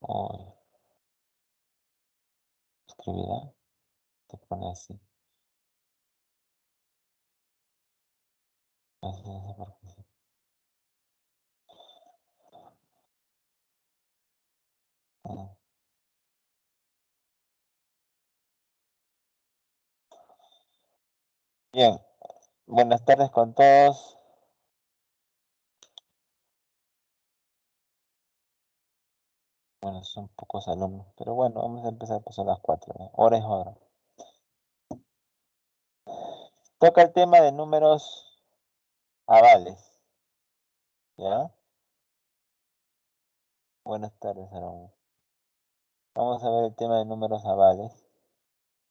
Uy, escribirá. Se pone así. Así, no sé por qué. Ah. Bien, buenas tardes con todos. Bueno, son pocos alumnos, pero bueno, vamos a empezar pues a las 4. ¿Ya? Hora es hora. Toca el tema de números avales. ¿Ya? Buenas tardes, Aaron. Vamos a ver el tema de números avales.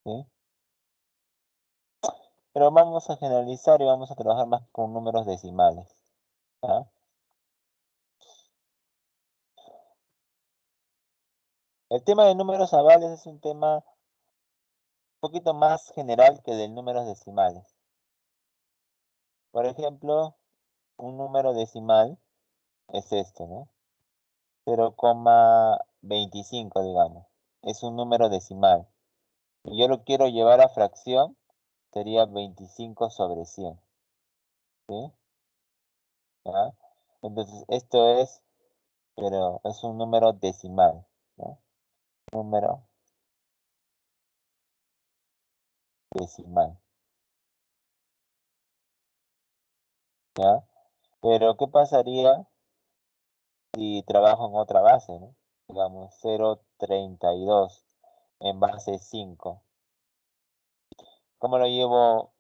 ¿Sí? Pero vamos a generalizar y vamos a trabajar más con números decimales. ¿Ya? El tema de números avales es un tema un poquito más general que de números decimales. Por ejemplo, un número decimal es este, ¿no? 0,25, digamos. Es un número decimal. Si yo lo quiero llevar a fracción, sería 25 sobre 100. ¿Sí? ¿Ya? Entonces, esto es, pero es un número decimal. ¿No? Número decimal. ¿Ya? Pero, ¿qué pasaría si trabajo en otra base, ¿no? Digamos, 0,32 en base 5. ¿Cómo lo llevo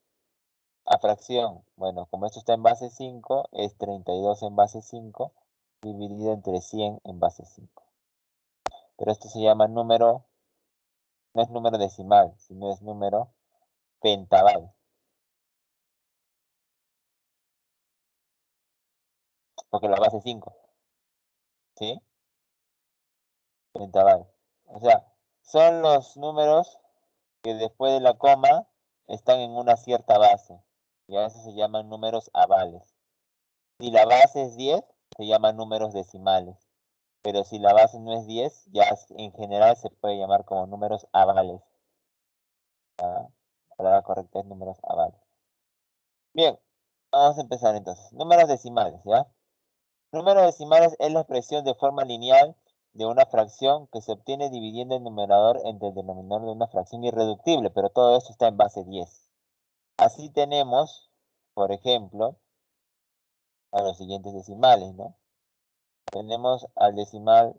a fracción? Bueno, como esto está en base 5, es 32 en base 5 dividido entre 100 en base 5. Pero esto se llama número, no es número decimal, sino es número pentaval, porque la base es 5, ¿sí? Pentaval. O sea, son los números que después de la coma están en una cierta base. Y a eso se llaman números avales. Si la base es 10, se llaman números decimales. Pero si la base no es 10, ya en general se puede llamar como números avales. La palabra correcta es números avales. Bien, vamos a empezar entonces. Números decimales, ¿ya? Números decimales es la expresión de forma lineal de una fracción que se obtiene dividiendo el numerador entre el denominador de una fracción irreductible, pero todo esto está en base 10. Así tenemos, por ejemplo, a los siguientes decimales, ¿no? Tenemos al decimal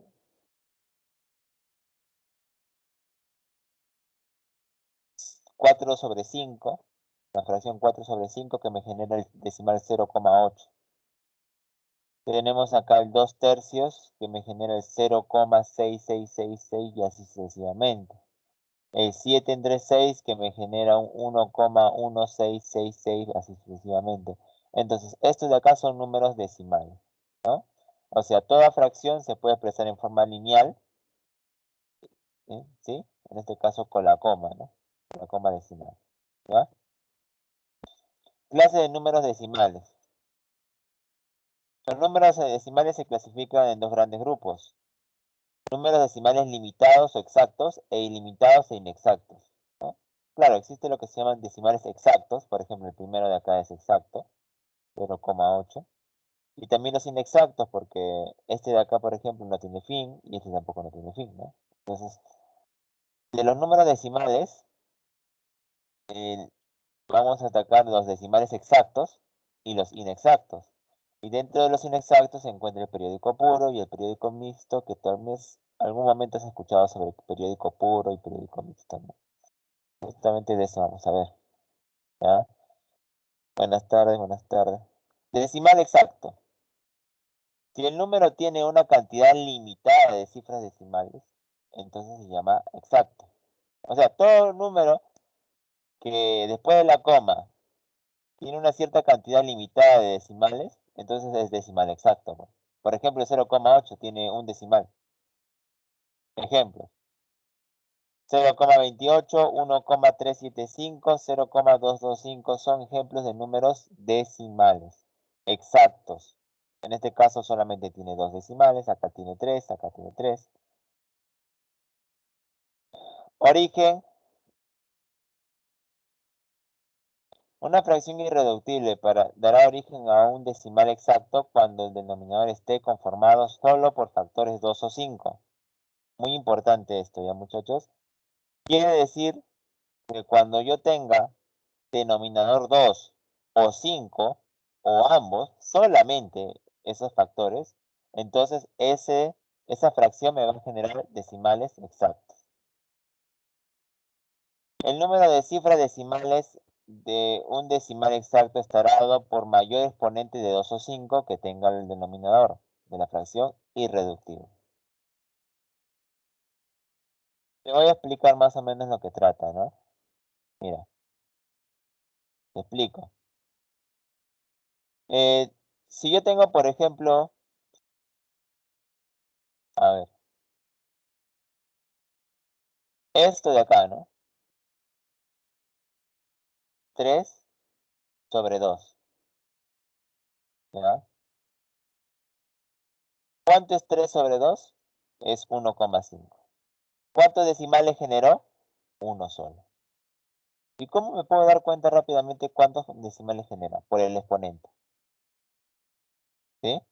4 sobre 5, la fracción 4 sobre 5 que me genera el decimal 0,8. Tenemos acá el 2 tercios que me genera el 0,6666 y así sucesivamente. El 7 entre 6 que me genera un 1,1666 así sucesivamente. Entonces, estos de acá son números decimales, ¿no? O sea, toda fracción se puede expresar en forma lineal, ¿sí? En este caso con la coma, ¿no? Con la coma decimal, ¿ya? Clase de números decimales. Los números decimales se clasifican en dos grandes grupos. Números decimales limitados o exactos e ilimitados e inexactos, ¿no? Claro, existe lo que se llaman decimales exactos, por ejemplo, el primero de acá es exacto, 0,8. Y también los inexactos, porque este de acá, por ejemplo, no tiene fin y este tampoco no tiene fin, ¿no? Entonces, de los números decimales, eh, vamos a atacar los decimales exactos y los inexactos. Y dentro de los inexactos se encuentra el periódico puro y el periódico mixto, que tal vez algún momento has escuchado sobre el periódico puro y periódico mixto, ¿no? Justamente de eso vamos a ver, ¿ya? Buenas tardes, buenas tardes. Decimal exacto. Si el número tiene una cantidad limitada de cifras decimales, entonces se llama exacto. O sea, todo número que después de la coma tiene una cierta cantidad limitada de decimales, entonces es decimal exacto, pues. Por ejemplo, 0,8 tiene un decimal. Ejemplo, 0,28, 1,375, 0,225 son ejemplos de números decimales exactos. En este caso solamente tiene dos decimales, acá tiene tres, acá tiene tres. Origen. Una fracción irreductible dará origen a un decimal exacto cuando el denominador esté conformado solo por factores 2 o 5. Muy importante esto, ¿ya, muchachos? Quiere decir que cuando yo tenga denominador 2 o 5 o ambos, solamente esos factores, entonces esa fracción me va a generar decimales exactos. El número de cifras decimales de un decimal exacto estará dado por mayor exponente de 2 o 5 que tenga el denominador de la fracción irreductible. Te voy a explicar más o menos lo que trata, ¿no? Mira, te explico. Si yo tengo, por ejemplo, a ver, esto de acá, ¿no? 3 sobre 2, ¿ya? ¿Cuánto es 3 sobre 2? Es 1,5. ¿Cuántos decimales generó? Uno solo. ¿Y cómo me puedo dar cuenta rápidamente cuántos decimales genera? Por el exponente, ¿sí?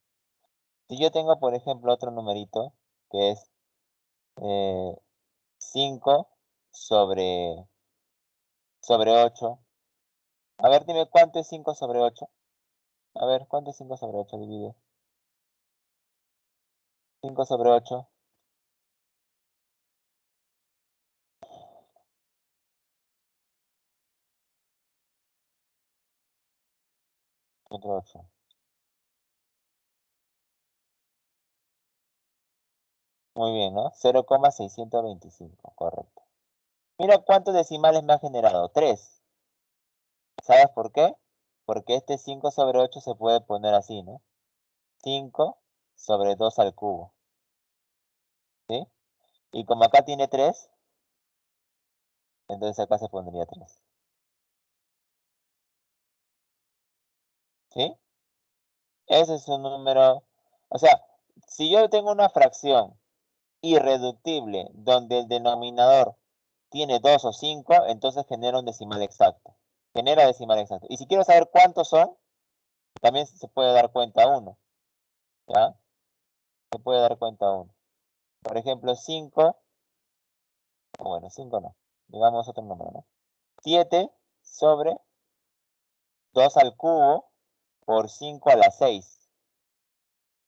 Si yo tengo, por ejemplo, otro numerito, que es 5 sobre 8. A ver, dime cuánto es 5 sobre 8. A ver, ¿cuánto es 5 sobre 8? Divide. 5 sobre 8. Otro 8. Muy bien, ¿no? 0,625, correcto. Mira cuántos decimales me ha generado. 3. ¿Sabes por qué? Porque este 5 sobre 8 se puede poner así, ¿no? 5 sobre 2 al cubo, ¿sí? Y como acá tiene 3, entonces acá se pondría 3, ¿sí? Ese es un número, o sea, si yo tengo una fracción irreductible donde el denominador tiene 2 o 5, entonces genera un decimal exacto. Genera decimal exacto. Y si quiero saber cuántos son, también se puede dar cuenta uno, ¿ya? Se puede dar cuenta uno. Por ejemplo, 5, bueno, 5 no, digamos otro número, ¿no? 7 sobre 2 al cubo por 5 a la 6.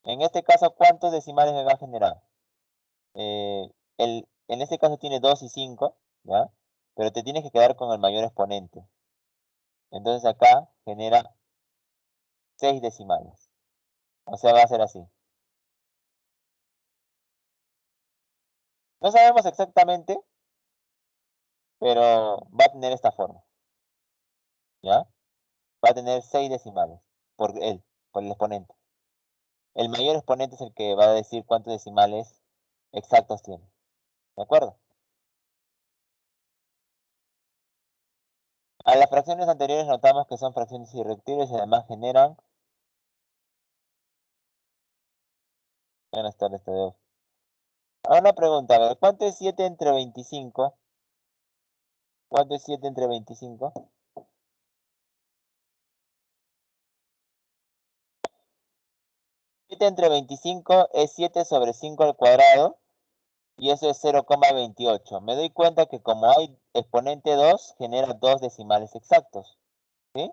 En este caso, ¿cuántos decimales me va a generar? En este caso tiene 2 y 5, ¿ya? Pero te tienes que quedar con el mayor exponente. Entonces acá genera 6 decimales. O sea, va a ser así. No sabemos exactamente, pero va a tener esta forma, ¿ya? Va a tener 6 decimales por el exponente. El mayor exponente es el que va a decir cuántos decimales exactos tiene. ¿De acuerdo? A las fracciones anteriores notamos que son fracciones irreductibles y además generan. Buenas tardes, Tadeo. Ahora una pregunta, a ver, ¿cuánto es 7 entre 25? ¿Cuánto es 7 entre 25? 7 entre 25 es 7 sobre 5 al cuadrado y eso es 0,28. Me doy cuenta que como hay exponente 2, genera 2 decimales exactos. ¿Sí?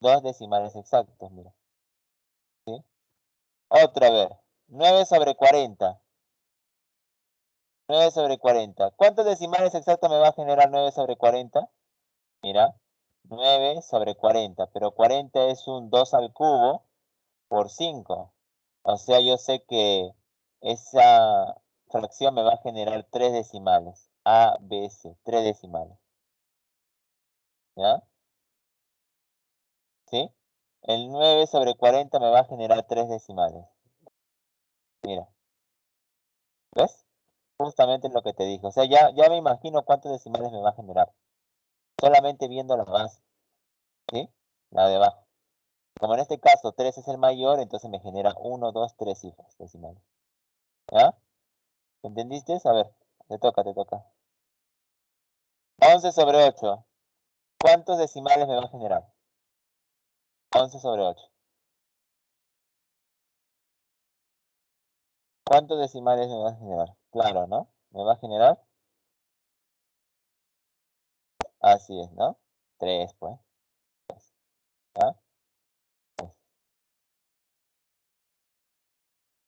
2 decimales exactos, mira. ¿Sí? Otra vez. 9 sobre 40. 9 sobre 40. ¿Cuántos decimales exactos me va a generar 9 sobre 40? Mira, 9 sobre 40. Pero 40 es un 2 al cubo por 5. O sea, yo sé que esa fracción me va a generar 3 decimales. A, B, C, 3 decimales. ¿Ya? ¿Sí? El 9 sobre 40 me va a generar 3 decimales. Mira, ¿ves? Justamente lo que te dije. O sea, ya me imagino cuántos decimales me va a generar. Solamente viendo la base, ¿sí? La de abajo. Como en este caso 3 es el mayor, entonces me genera 1, 2, 3 cifras decimales. ¿Ya? ¿Entendiste? A ver, te toca, te toca. 11 sobre 8. ¿Cuántos decimales me va a generar? 11 sobre 8. ¿Cuántos decimales me va a generar? Claro, ¿no? Me va a generar, así es, ¿no? 3, pues. ¿Ya?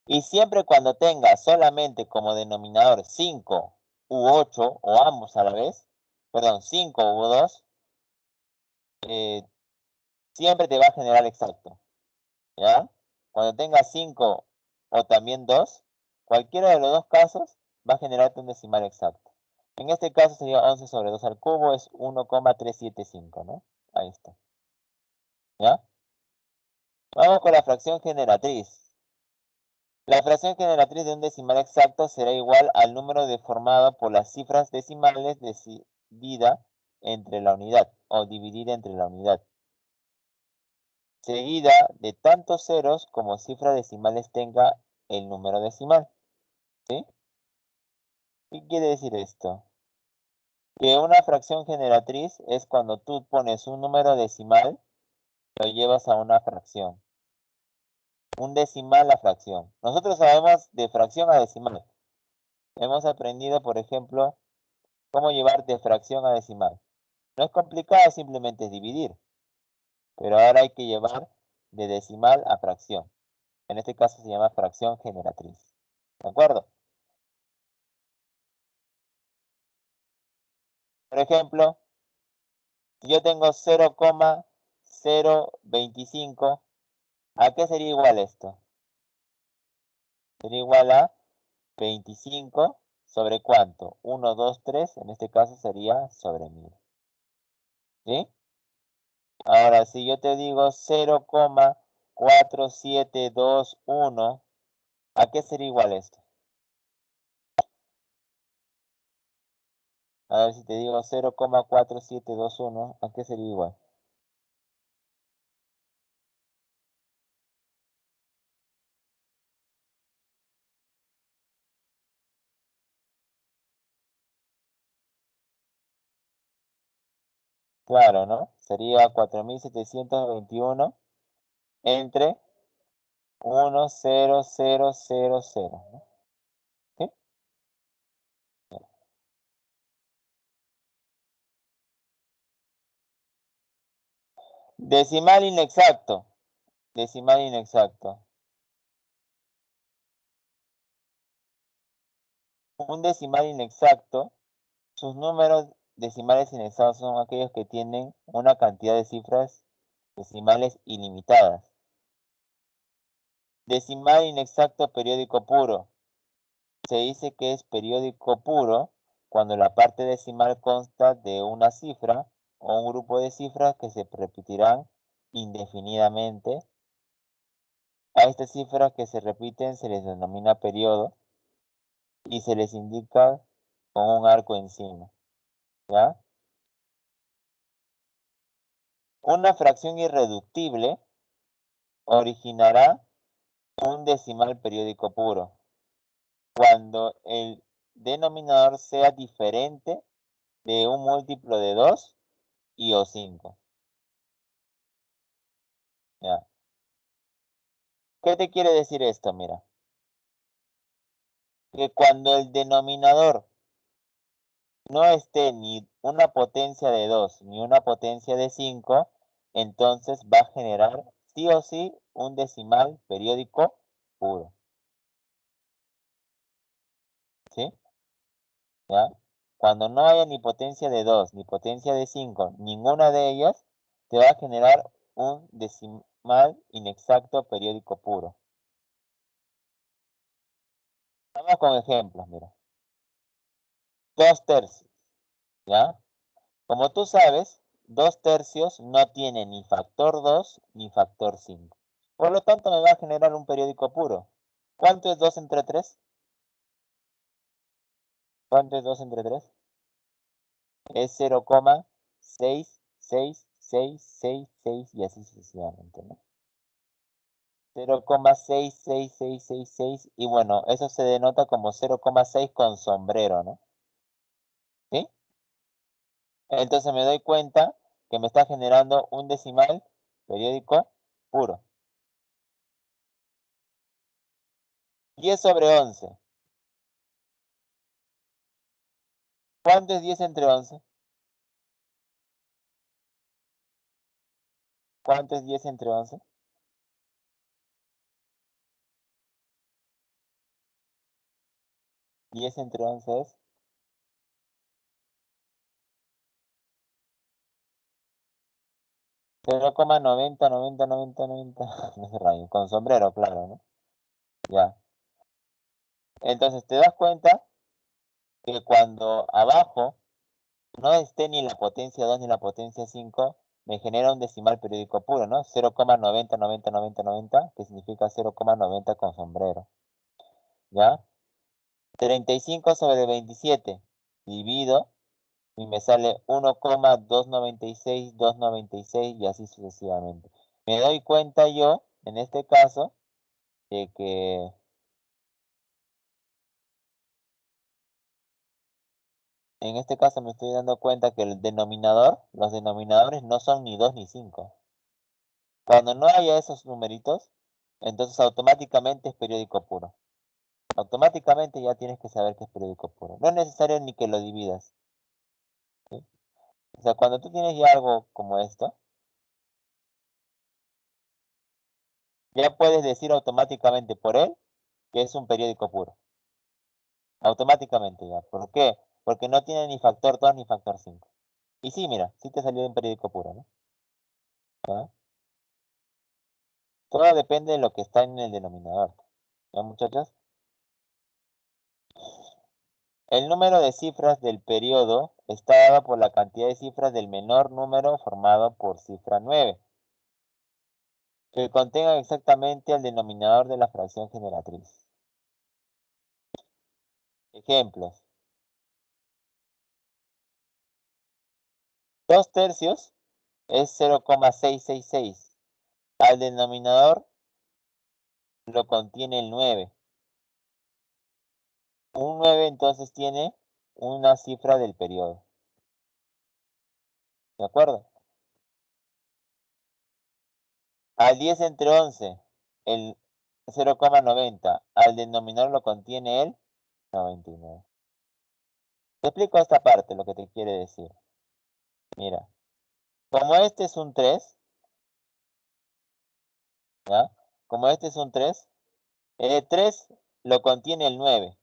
Y siempre cuando tenga solamente como denominador 5 u 8, o ambos a la vez, perdón, 5 u 2, siempre te va a generar exacto, ¿ya? Cuando tengas 5 o también 2, cualquiera de los dos casos va a generarte un decimal exacto. En este caso sería 11 sobre 2 al cubo, es 1,375, ¿no? Ahí está, ¿ya? Vamos con la fracción generatriz. La fracción generatriz de un decimal exacto será igual al número deformado por las cifras decimales decidida entre la unidad o dividida entre la unidad, seguida de tantos ceros como cifras decimales tenga el número decimal. ¿Sí? ¿Qué quiere decir esto? Que una fracción generatriz es cuando tú pones un número decimal, lo llevas a una fracción. Un decimal a fracción. Nosotros sabemos de fracción a decimal. Hemos aprendido, por ejemplo, cómo llevar de fracción a decimal. No es complicado, simplemente es dividir. Pero ahora hay que llevar de decimal a fracción. En este caso se llama fracción generatriz. ¿De acuerdo? Por ejemplo, si yo tengo 0,025, ¿a qué sería igual esto? Sería igual a 25 sobre ¿cuánto? 1, 2, 3. En este caso sería sobre 1000. ¿Sí? Ahora, si yo te digo 0,4721, ¿a qué sería igual esto? A ver si te digo 0,4721, ¿a qué sería igual? Claro, ¿no? Sería 4721 entre 10000, ¿no? ¿Sí? Decimal inexacto. Decimal inexacto. Un decimal inexacto, sus números decimales inexactos son aquellos que tienen una cantidad de cifras decimales ilimitadas. Decimal inexacto periódico puro. Se dice que es periódico puro cuando la parte decimal consta de una cifra o un grupo de cifras que se repetirán indefinidamente. A estas cifras que se repiten se les denomina periodo y se les indica con un arco encima, ¿ya? Una fracción irreductible originará un decimal periódico puro cuando el denominador sea diferente de un múltiplo de 2 y o 5. ¿Ya? ¿Qué te quiere decir esto? Mira, que cuando el denominador no esté ni una potencia de 2 ni una potencia de 5, entonces va a generar sí o sí un decimal periódico puro. ¿Sí? ¿Ya? Cuando no haya ni potencia de 2 ni potencia de 5, ninguna de ellas, te va a generar un decimal inexacto periódico puro. Vamos con ejemplos, mira. 2/3, ¿ya? Como tú sabes, 2/3 no tiene ni factor 2 ni factor 5. Por lo tanto, me va a generar un periódico puro. ¿Cuánto es 2 entre 3? ¿Cuánto es 2 entre 3? Es 0,6666 y así sucesivamente, ¿no? 0,66666 y bueno, eso se denota como 0,6 con sombrero, ¿no? ¿Sí? Entonces me doy cuenta que me está generando un decimal periódico puro. 10 sobre 11. ¿Cuánto es 10 entre 11? ¿Cuánto es 10 entre 11? 10 entre 11 es 0,90. No se rayen, con sombrero, claro, ¿no? Ya. Entonces te das cuenta que cuando abajo no esté ni la potencia 2 ni la potencia 5, me genera un decimal periódico puro, ¿no? 0,90, que significa 0,90 con sombrero, ¿ya? 35 sobre 27 divido y me sale 1,296 y así sucesivamente. Me doy cuenta yo, en este caso, de que en este caso me estoy dando cuenta que el denominador, los denominadores no son ni 2 ni 5. Cuando no haya esos numeritos, entonces automáticamente es periódico puro. Automáticamente ya tienes que saber que es periódico puro. No es necesario ni que lo dividas, ¿sí? O sea, cuando tú tienes ya algo como esto, ya puedes decir automáticamente por él que es un periódico puro. Automáticamente ya. ¿Por qué? Porque no tiene ni factor 2 ni factor 5. Y sí, mira, sí te salió un periódico puro, ¿no? ¿Ah? Todo depende de lo que está en el denominador. ¿Ya, muchachos? El número de cifras del periodo está dado por la cantidad de cifras del menor número formado por cifra 9, que contengan exactamente el denominador de la fracción generatriz. Ejemplos. 2 tercios es 0,666. Al denominador lo contiene el 9. Un 9 entonces tiene una cifra del periodo. ¿De acuerdo? Al 10 entre 11, el 0,90. Al denominador lo contiene el 99. Te explico esta parte, lo que te quiere decir. Mira, como este es un 3, ¿ya? Como este es un 3, el 3 lo contiene el 9.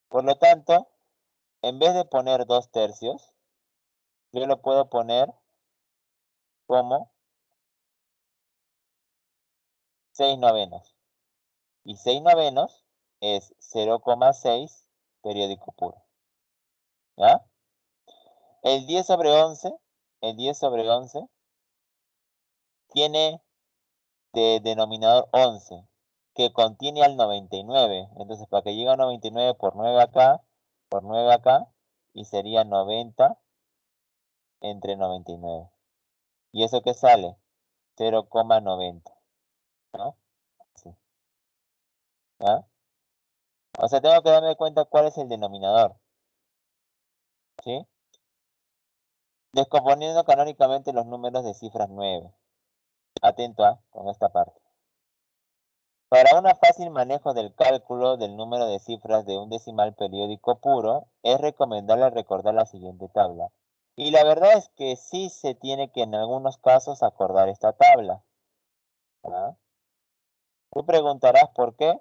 Por lo tanto, en vez de poner 2 tercios, yo lo puedo poner como 6 novenos. Y 6 novenos es 0,6 periódico puro. ¿Ya? El 10 sobre 11, el 10 sobre 11 tiene de denominador 11, que contiene al 99. Entonces, para que llegue a 99 por 9 acá, por 9 acá, y sería 90 entre 99. ¿Y eso qué sale? 0,90, ¿no? Sí, ¿ya? O sea, tengo que darme cuenta cuál es el denominador, ¿sí? Descomponiendo canónicamente los números de cifras 9. Atento con esta parte. Para un fácil manejo del cálculo del número de cifras de un decimal periódico puro, es recomendable recordar la siguiente tabla. Y la verdad es que sí se tiene que en algunos casos acordar esta tabla, ¿ah? Tú preguntarás por qué.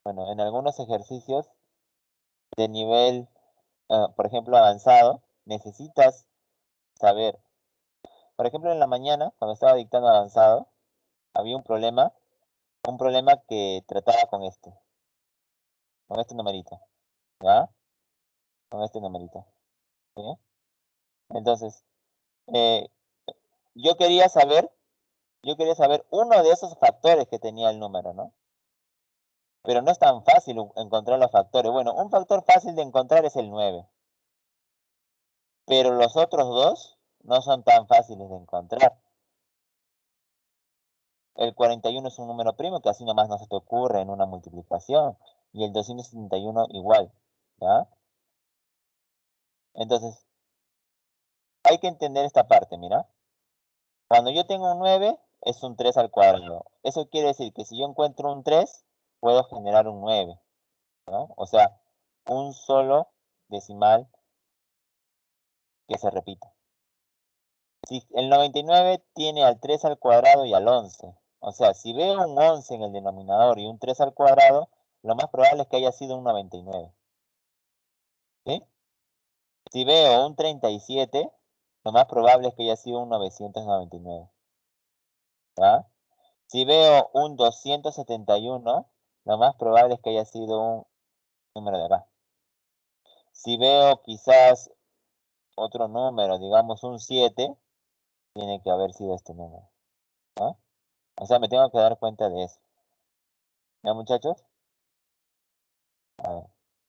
Bueno, en algunos ejercicios de nivel, por ejemplo, avanzado, necesitas saber. Por ejemplo, en la mañana, cuando estaba dictando avanzado, había un problema que trataba con este numerito, ¿ya? Con este numerito, ¿sí? Entonces, eh, yo quería saber, yo quería saber uno de esos factores que tenía el número, ¿no? Pero no es tan fácil encontrar los factores. Bueno, un factor fácil de encontrar es el 9, pero los otros dos no son tan fáciles de encontrar. El 41 es un número primo que así nomás no se te ocurre en una multiplicación. Y el 271 igual, ¿ya? Entonces, hay que entender esta parte, mira. Cuando yo tengo un 9, es un 3 al cuadrado. Eso quiere decir que si yo encuentro un 3, puedo generar un 9, ¿no? O sea, un solo decimal que se repita. Si el 99 tiene al 3 al cuadrado y al 11, o sea, si veo un 11 en el denominador y un 3 al cuadrado, lo más probable es que haya sido un 99. ¿Sí? Si veo un 37, lo más probable es que haya sido un 999. ¿Ya? Si veo un 271, lo más probable es que haya sido un número de acá. Si veo quizás otro número, digamos un 7, tiene que haber sido este número, ¿no? O sea, me tengo que dar cuenta de eso. ¿Ya, muchachos? A ver,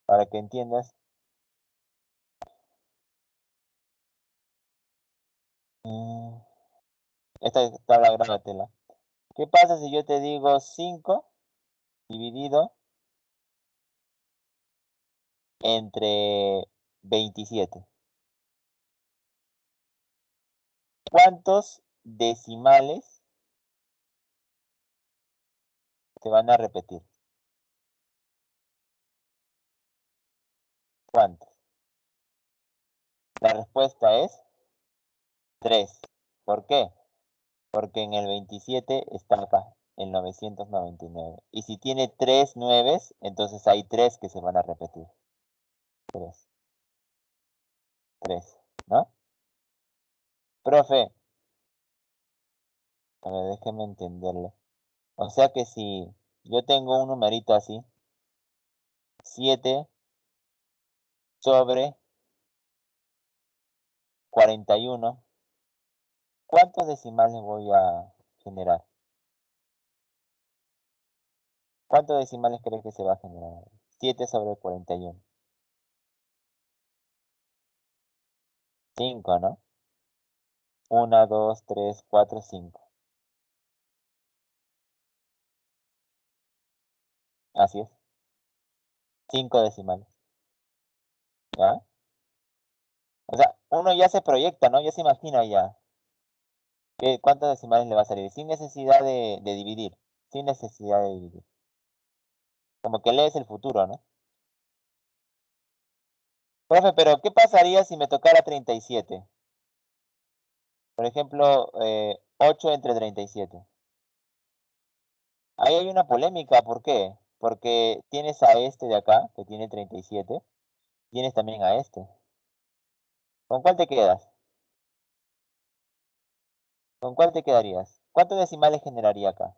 para que entiendas. mm, Esta tabla grábatela. ¿Qué pasa si yo te digo 5 dividido entre 27? ¿Cuántos decimales se van a repetir? ¿Cuántos? La respuesta es 3. ¿Por qué? Porque en el 27 está acá, el 999. Y si tiene 3 nueves, entonces hay 3 que se van a repetir. 3. 3, ¿no? Profe, a ver, déjeme entenderlo. O sea que si yo tengo un numerito así, 7 sobre 41, ¿cuántos decimales voy a generar? ¿Cuántos decimales crees que se va a generar? 7 sobre 41. 5, ¿no? 1, 2, 3, 4, 5. Así es. 5 decimales. ¿Ya? O sea, uno ya se proyecta, ¿no? Ya se imagina ya cuántos decimales le va a salir. Sin necesidad de dividir. Sin necesidad de dividir. Como que lees el futuro, ¿no? Profe, pero ¿qué pasaría si me tocara 37? Por ejemplo, 8 entre 37. Ahí hay una polémica, ¿por qué? Porque tienes a este de acá, que tiene 37, tienes también a este. ¿Con cuál te quedas? ¿Con cuál te quedarías? ¿Cuántos decimales generaría acá?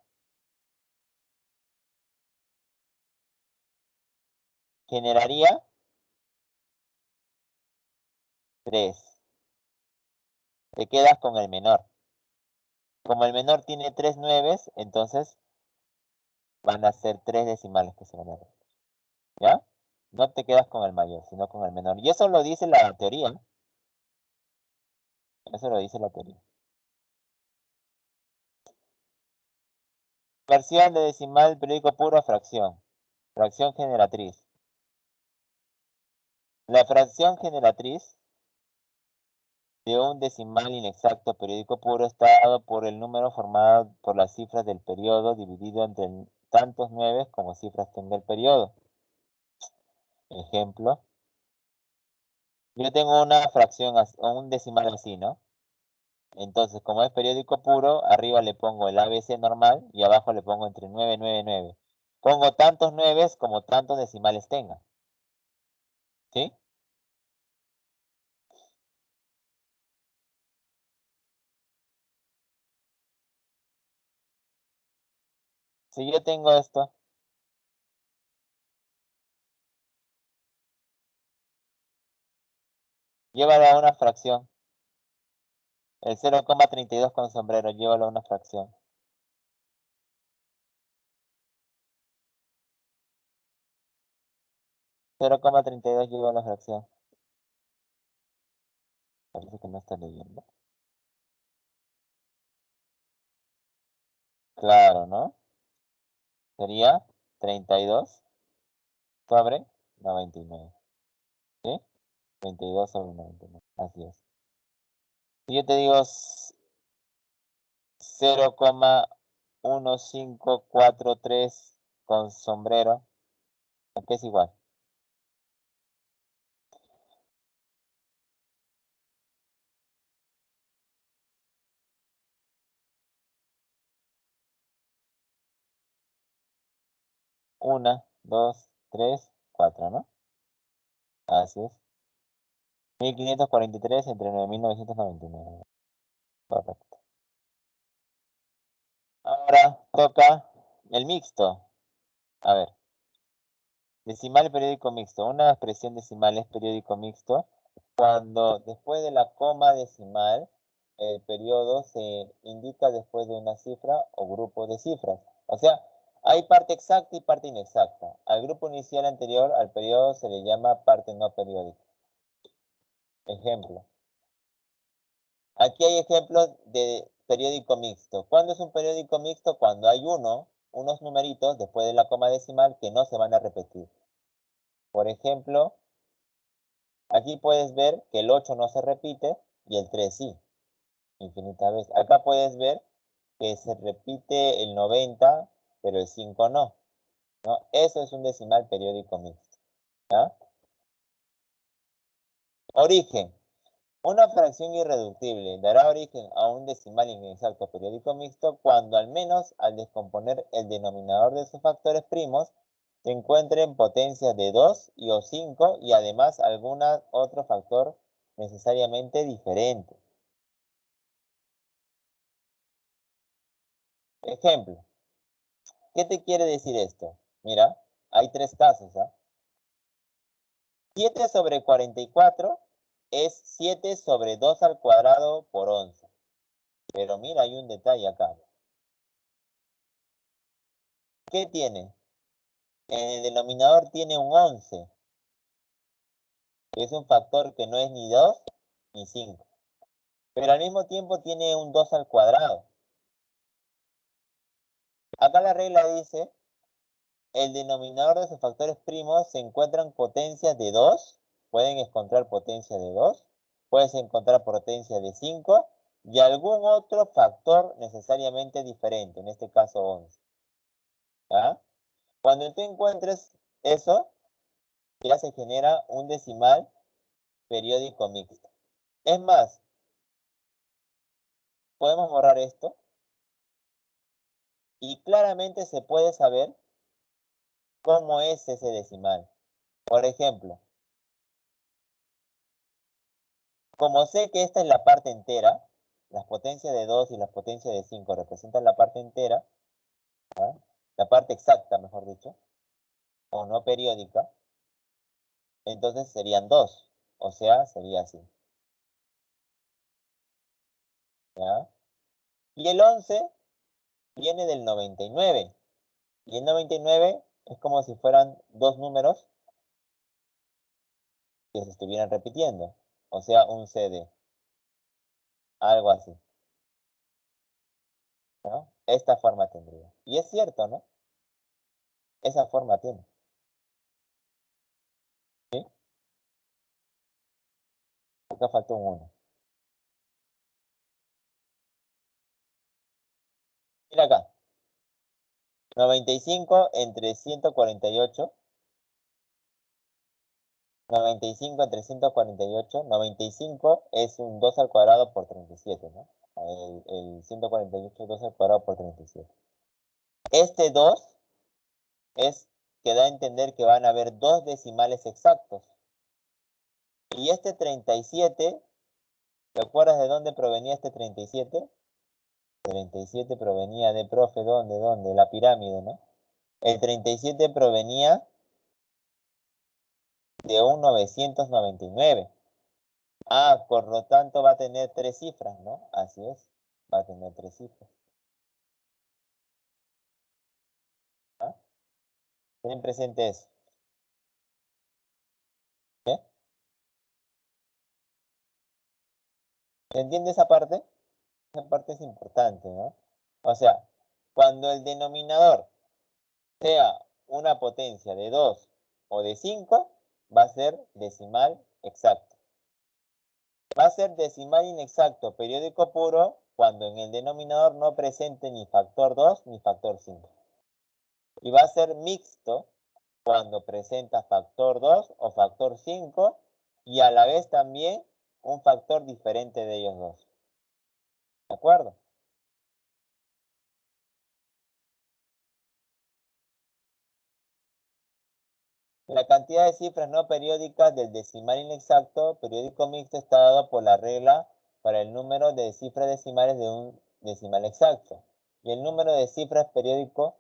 Generaría 3. Te quedas con el menor. Como el menor tiene 3 nueves, entonces van a ser 3 decimales que se van a dar. ¿Ya? No te quedas con el mayor, sino con el menor. Y eso lo dice la teoría, ¿no? Eso lo dice la teoría. Versión de decimal periódico puro a fracción. Fracción generatriz. La fracción generatriz de un decimal inexacto periódico puro está dado por el número formado por las cifras del periodo dividido entre tantos nueves como cifras tenga el periodo. Ejemplo, yo tengo una fracción o un decimal así, ¿no? Entonces, como es periódico puro, arriba le pongo el ABC normal y abajo le pongo entre 9, 9, 9. Pongo tantos nueves como tantos decimales tenga. ¿Sí? Si yo tengo esto, llévalo a una fracción. El 0,32 con sombrero, llévalo a una fracción. 0,32 llévalo a la fracción. Parece que no está leyendo. Claro, ¿no? Sería 32 sobre 99. ¿Sí? 32 sobre 99. Así es. Si yo te digo 0,1543 con sombrero, ¿a qué es igual? Una, dos, tres, cuatro, ¿no? Así es. 1543 entre 9999. Correcto. Ahora toca el mixto. A ver, decimal periódico mixto. Una expresión decimal es periódico mixto cuando después de la coma decimal el periodo se indica después de una cifra o grupo de cifras. O sea, hay parte exacta y parte inexacta. Al grupo inicial anterior al periodo se le llama parte no periódica. Ejemplo. Aquí hay ejemplos de periódico mixto. ¿Cuándo es un periódico mixto? Cuando hay unos numeritos después de la coma decimal que no se van a repetir. Por ejemplo, aquí puedes ver que el 8 no se repite y el 3 sí, infinitas veces. Acá puedes ver que se repite el 90, pero el 5 no. ¿No? Eso es un decimal periódico mixto. ¿Ya? Origen. Una fracción irreductible dará origen a un decimal inexacto periódico mixto cuando al menos al descomponer el denominador de sus factores primos se encuentren potencias de 2 y o 5 y además algún otro factor necesariamente diferente. Ejemplo, ¿qué te quiere decir esto? Mira, hay tres casos. 7 sobre 44 es 7 sobre 2 al cuadrado por 11. Pero mira, hay un detalle acá. ¿Qué tiene? En el denominador tiene un 11, que es un factor que no es ni 2 ni 5. Pero al mismo tiempo tiene un 2 al cuadrado. Acá la regla dice, el denominador de sus factores primos se encuentran potencias de 2, pueden encontrar potencia de 2, puedes encontrar potencia de 5 y algún otro factor necesariamente diferente, en este caso 11. ¿Ya? Cuando tú encuentres eso, ya se genera un decimal periódico mixto. Es más, podemos borrar esto y claramente se puede saber cómo es ese decimal. Por ejemplo, como sé que esta es la parte entera, las potencias de 2 y las potencias de 5 representan la parte entera, ¿ah? La parte exacta, mejor dicho, o no periódica, entonces serían 2, o sea, sería así. ¿Ya? Y el 11 viene del 99, y el 99 es como si fueran dos números que se estuvieran repitiendo, o sea, un CD, algo así. ¿No? Esta forma tendría. Y es cierto, ¿no? Esa forma tiene. ¿Sí? Acá faltó un 1. Mira acá. 95 entre 148. 95 entre 148. 95 es un 2 al cuadrado por 37, ¿no? El 148 es 2 al cuadrado por 37. Este 2 es que da a entender que van a haber dos decimales exactos. Y este 37, ¿te acuerdas de dónde provenía este 37? 37 provenía de, profe, ¿dónde? ¿Dónde? La pirámide, ¿no? El 37 provenía de un 999. Ah, por lo tanto va a tener tres cifras, ¿no? Así es, va a tener tres cifras. ¿Ah? Ten presente eso. ¿Eh? ¿Se entiende esa parte? Esa parte es importante, ¿no? O sea, cuando el denominador sea una potencia de 2 o de 5, va a ser decimal exacto. Va a ser decimal inexacto periódico puro cuando en el denominador no presente ni factor 2 ni factor 5. Y va a ser mixto cuando presenta factor 2 o factor 5 y a la vez también un factor diferente de ellos dos. ¿De acuerdo? La cantidad de cifras no periódicas del decimal inexacto periódico mixto está dado por la regla para el número de cifras decimales de un decimal exacto. Y el número de cifras periódico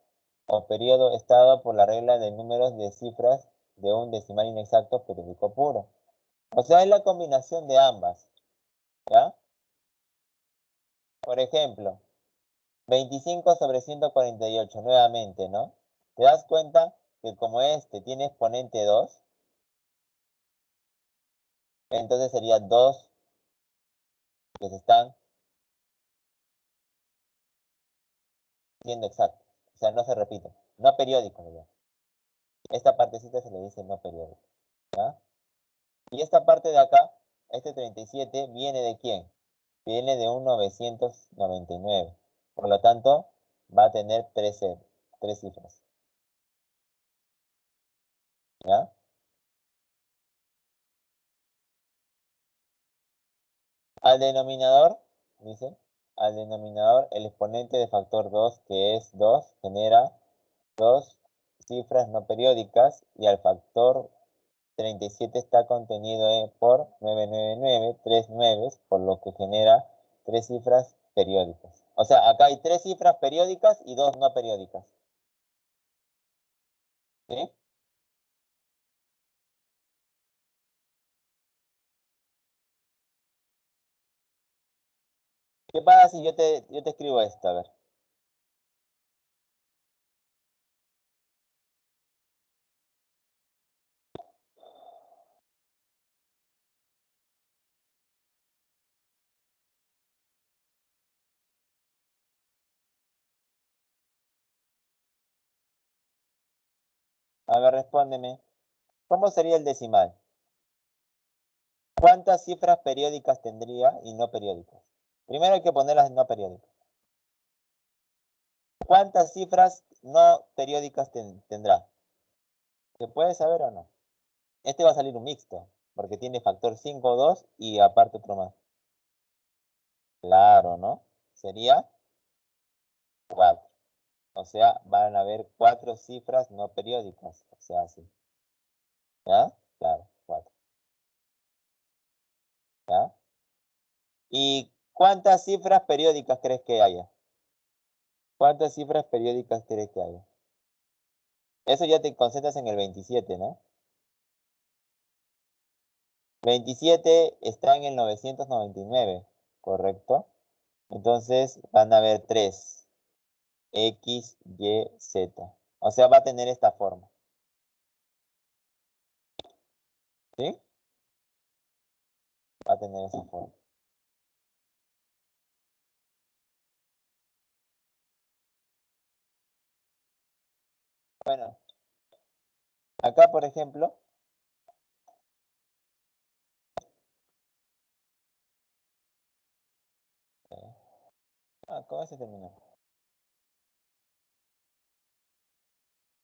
o periodo está dado por la regla de números de cifras de un decimal inexacto periódico puro. O sea, es la combinación de ambas. ¿Ya? Por ejemplo, 25 sobre 148, nuevamente, ¿no? ¿Te das cuenta que como este tiene exponente 2, entonces sería 2 que se están siendo exactos? O sea, no se repiten. No periódicos, ¿verdad? Esta partecita se le dice no periódico. ¿Ya? Y esta parte de acá, este 37, ¿viene de quién? Viene de un 999. Por lo tanto, va a tener tres cifras. ¿Ya? Al denominador, dice, al denominador el exponente de factor 2, que es 2, genera dos cifras no periódicas y al factor 37 está contenido por 999, 3 nueves, por lo que genera tres cifras periódicas. O sea, acá hay tres cifras periódicas y dos no periódicas. ¿Sí? ¿Qué pasa si yo te escribo esto? A ver. A ver, respóndeme. ¿Cómo sería el decimal? ¿Cuántas cifras periódicas tendría y no periódicas? Primero hay que poner las no periódicas. ¿Cuántas cifras no periódicas tendrá? ¿Se puede saber o no? Este va a salir un mixto, porque tiene factor 5, 2 y aparte otro más. Claro, ¿no? Sería 4. O sea, van a haber 4 cifras no periódicas. O sea, así. ¿Ya? Claro, 4. ¿Ya? ¿Y cuántas cifras periódicas crees que haya? ¿Cuántas cifras periódicas crees que haya? Eso ya te concentras en el 27, ¿no? 27 está en el 999, ¿correcto? Entonces van a haber 3, X, Y, Z. O sea, va a tener esta forma. ¿Sí? Va a tener esa forma. Bueno, acá por ejemplo, ¿cómo se terminó?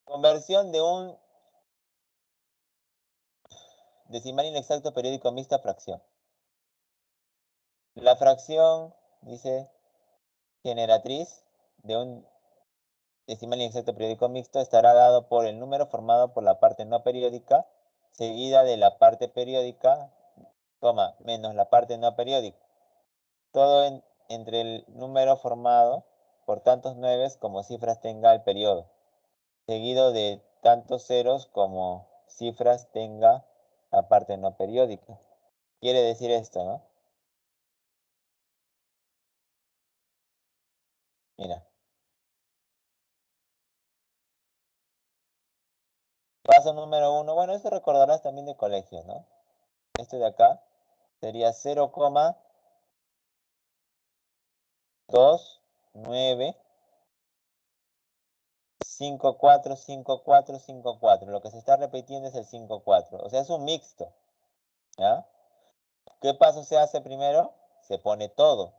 Conversión de un decimal inexacto periódico mixto a fracción. La fracción, dice, generatriz de un decimal inexacto periódico mixto estará dado por el número formado por la parte no periódica, seguida de la parte periódica, menos la parte no periódica. Todo entre el número formado por tantos nueves como cifras tenga el periodo, seguido de tantos ceros como cifras tenga la parte no periódica. Quiere decir esto, ¿no? Mira, paso número 1. Bueno, esto recordarás también de colegio, ¿no? Este de acá sería 0,29545454. Lo que se está repitiendo es el 54. O sea, es un mixto, ¿ya? ¿Qué paso se hace primero? Se pone todo.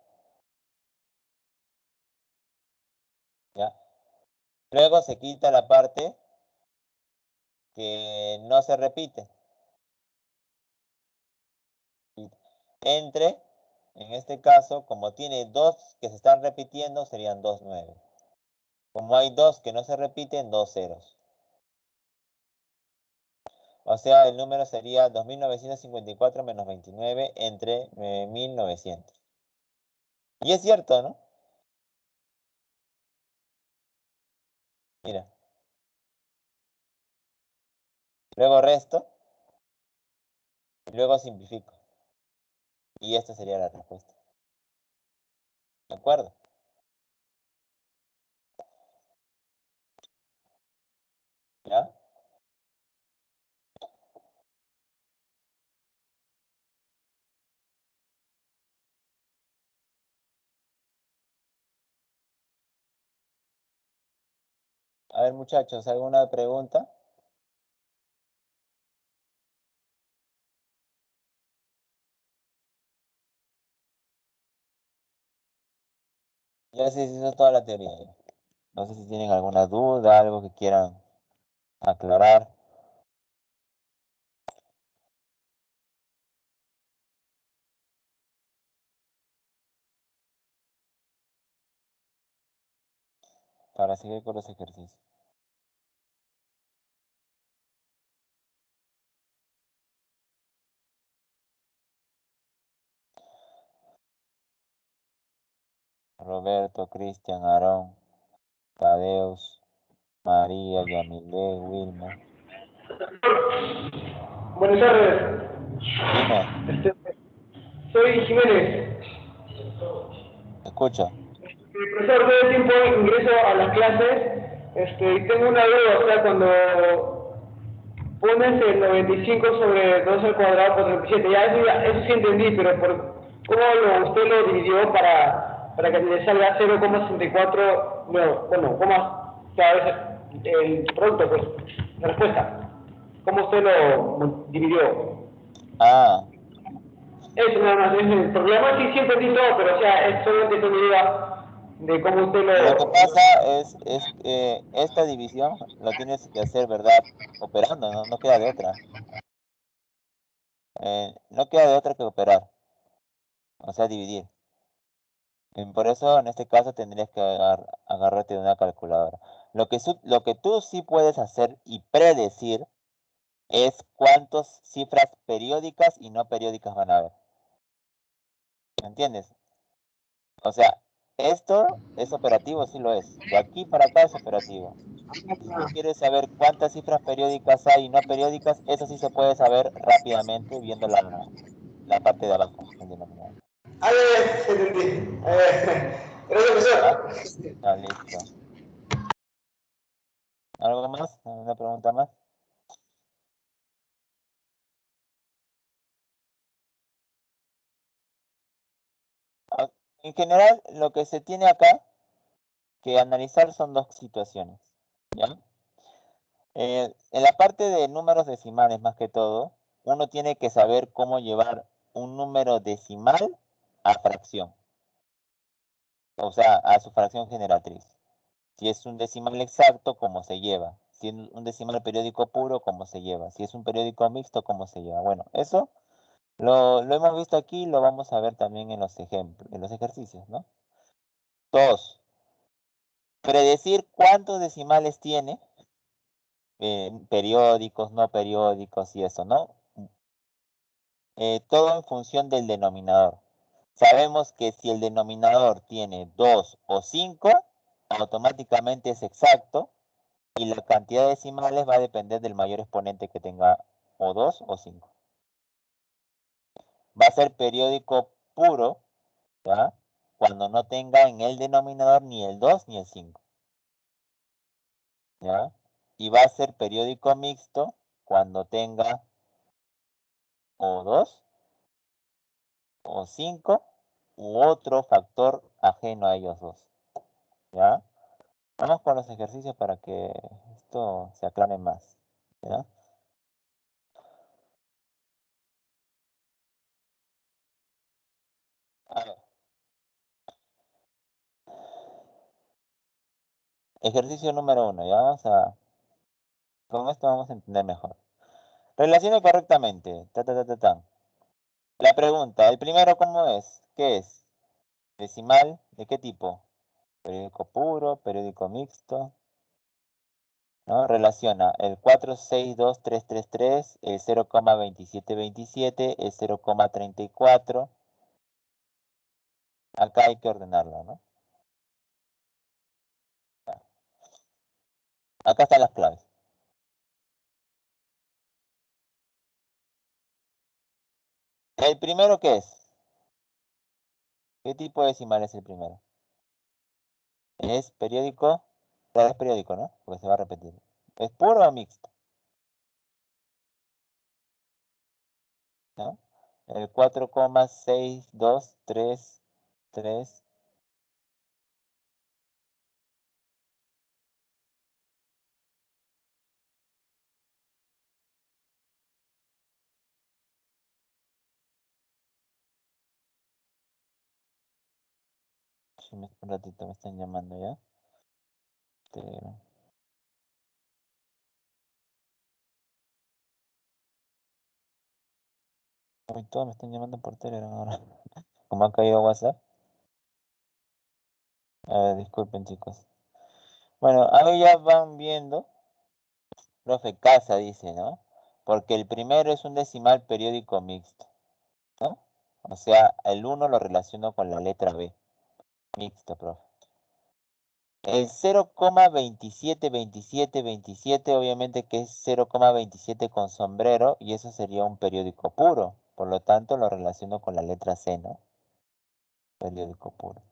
¿Ya? Luego se quita la parte que no se repite. Entre, en este caso, como tiene dos que se están repitiendo, serían 2 9. Como hay dos que no se repiten, 2 ceros. O sea, el número sería 2954 menos 29 entre 9900. Y es cierto, ¿no? Mira. Luego resto. Y luego simplifico. Y esta sería la respuesta. ¿De acuerdo? ¿Ya? A ver, muchachos, ¿alguna pregunta? Ya se hizo toda la teoría. Ya. No sé si tienen alguna duda, algo que quieran aclarar. Para seguir con los ejercicios. Roberto, Cristian, Aarón, Tadeus, María, Yamilé, Wilma. Buenas tardes. Dime, Soy Jiménez. escucha. Profesor, todo el tiempo ingreso a las clases y tengo una duda, o sea, cuando pones el 95 sobre 2 al cuadrado por 37, eso sí entendí, pero ¿cómo usted lo dividió para que le salga 0,64? Bueno, ¿cómo sabes el producto, pues, la respuesta? ¿Cómo usted lo dividió? Ah, Eso nada más, el problema sí siempre entendí todo, pero o sea, es solamente tengo idea de cómo usted lo que lo... pasa es que esta división lo tienes que hacer, ¿verdad? Operando, no, no queda de otra. No queda de otra que operar, o sea, dividir. Por eso, en este caso, tendrías que agarrarte de una calculadora. Lo que tú sí puedes hacer y predecir es cuántas cifras periódicas y no periódicas van a haber. ¿Me entiendes? O sea, esto es operativo, sí lo es. De aquí para acá es operativo. Si tú quieres saber cuántas cifras periódicas hay y no periódicas, eso sí se puede saber rápidamente viendo la parte de abajo, el denominador. Ah, ya, ya, entendí. Gracias, ¿Ya? profesor. Ah, listo. ¿Algo más? ¿Una pregunta más? Ah, en general, lo que se tiene acá que analizar son dos situaciones. ¿Ya? En la parte de números decimales, más que todo, uno tiene que saber cómo llevar un número decimal a fracción, o sea, a su fracción generatriz. Si es un decimal exacto, cómo se lleva. Si es un decimal periódico puro, cómo se lleva. Si es un periódico mixto, cómo se lleva. Bueno, eso lo hemos visto aquí, lo vamos a ver también en los ejemplos, en los ejercicios, ¿no? Dos, predecir cuántos decimales tiene, periódicos, no periódicos y eso, ¿no? Todo en función del denominador. Sabemos que si el denominador tiene 2 o 5, automáticamente es exacto y la cantidad de decimales va a depender del mayor exponente que tenga o 2 o 5. Va a ser periódico puro, ¿ya? Cuando no tenga en el denominador ni el 2 ni el 5, ¿ya? Y va a ser periódico mixto cuando tenga o 2 o 5 u otro factor ajeno a ellos dos, ¿ya? Vamos con los ejercicios para que esto se aclare más, ¿ya? A ver. Ejercicio número 1, ya vamos a... Con esto vamos a entender mejor. Relacione correctamente. Ta, ta, ta, ta, ta. La pregunta, el primero, ¿cómo es? ¿Qué es? ¿Decimal? ¿De qué tipo? Periódico puro, periódico mixto, ¿no? Relaciona el 462,333, el 0,2727, el 0,34. Acá hay que ordenarlo, ¿no? Acá están las claves. ¿El primero qué es? ¿Qué tipo de decimal es el primero? ¿Es periódico? Claro, es periódico, ¿no? Porque se va a repetir. ¿Es puro o mixto? ¿No? El 4,6233. Un ratito me están llamando ya. Telegram. Hoy todos me están llamando por Telegram ahora. ¿Cómo ha caído WhatsApp? A ver, disculpen chicos. Bueno, ahí ya van viendo. Profe Casa dice, ¿no? Porque el primero es un decimal periódico mixto, ¿no? O sea, el 1 lo relaciono con la letra B. Mixto, profe. El 0,272727 obviamente que es 0,27 con sombrero y eso sería un periódico puro. Por lo tanto, lo relaciono con la letra C, ¿no? Periódico puro.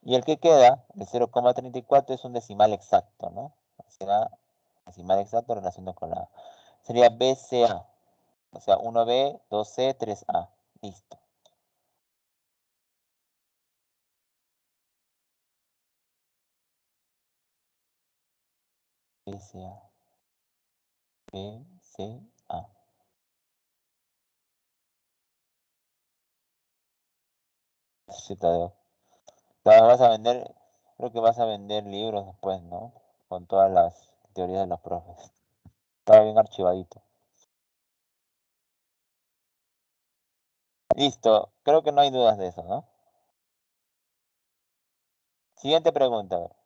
Y el que queda, el 0,34 es un decimal exacto, ¿no? Será decimal exacto relacionado con la A. Sería BCA. O sea, 1B, 2C, 3A. Listo. BCA. BCA. Sí, Tadeo. Claro, vas a vender, creo que vas a vender libros después, ¿no? Con todas las teorías de los profes. Estaba bien archivadito. Listo. Creo que no hay dudas de eso, ¿no? Siguiente pregunta. A ver.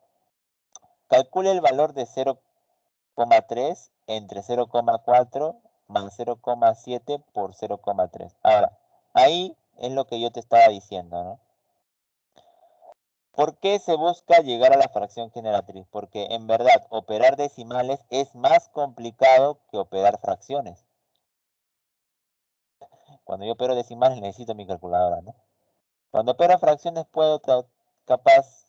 Calcule el valor de 0,3 entre 0,4 más 0,7 por 0,3. Ahora, ahí es lo que yo te estaba diciendo, ¿no? ¿Por qué se busca llegar a la fracción generatriz? Porque en verdad operar decimales es más complicado que operar fracciones. Cuando yo opero decimales necesito mi calculadora, ¿no? Cuando opero fracciones puedo capaz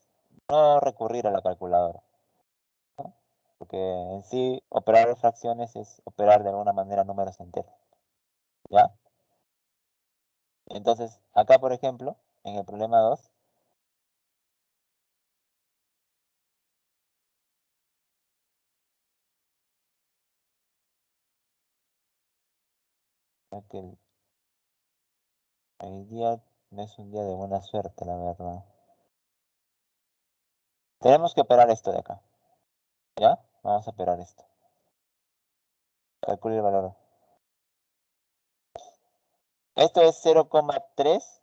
no recurrir a la calculadora, ¿no? Porque en sí operar fracciones es operar de alguna manera números enteros, ¿ya? Entonces, acá por ejemplo, en el problema 2, que el día no es un día de buena suerte, la verdad. Tenemos que operar esto de acá, ¿ya? Vamos a operar esto. Calcule el valor. Esto es 0,3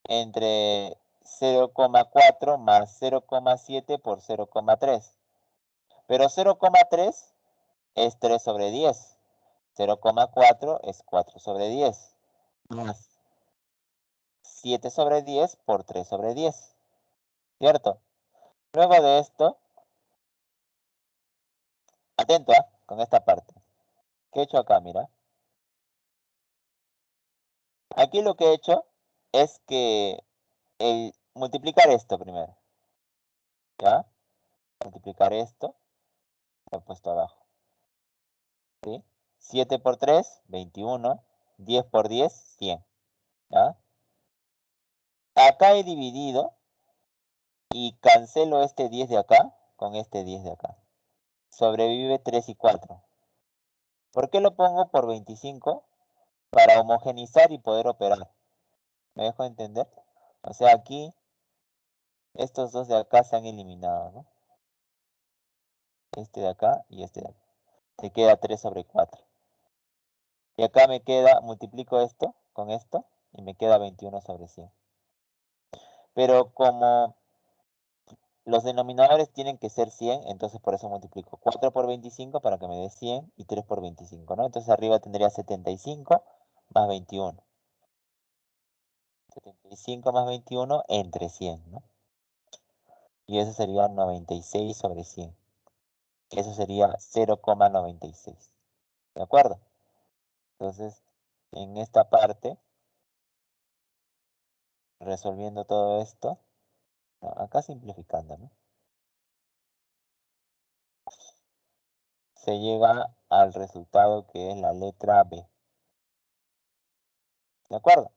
entre 0,4 más 0,7 por 0,3. Pero 0,3 es 3 sobre 10. 0,4 es 4 sobre 10. Más 7 sobre 10 por 3 sobre 10. ¿Cierto? Luego de esto, atento con esta parte. ¿Qué he hecho acá? Mira. Aquí lo que he hecho es que el multiplicar esto primero. ¿Ya? Multiplicar esto. Lo he puesto abajo. ¿Sí? 7 por 3, 21. 10 por 10, 100. ¿Ya? Acá he dividido y cancelo este 10 de acá con este 10 de acá. Sobrevive 3 y 4. ¿Por qué lo pongo por 25? Para homogenizar y poder operar. ¿Me dejo entender? O sea, aquí estos dos de acá se han eliminado, ¿no? Este de acá y este de acá. Te queda 3 sobre 4. Y acá me queda, multiplico esto con esto y me queda 21 sobre 100. Pero como los denominadores tienen que ser 100, entonces por eso multiplico 4 por 25 para que me dé 100 y 3 por 25, ¿no? Entonces arriba tendría 75 más 21. 75 más 21 entre 100, ¿no? Y eso sería 96 sobre 100. Eso sería 0,96. ¿De acuerdo? Entonces, en esta parte, resolviendo todo esto, acá simplificando, ¿no? Se llega al resultado que es la letra B. ¿De acuerdo?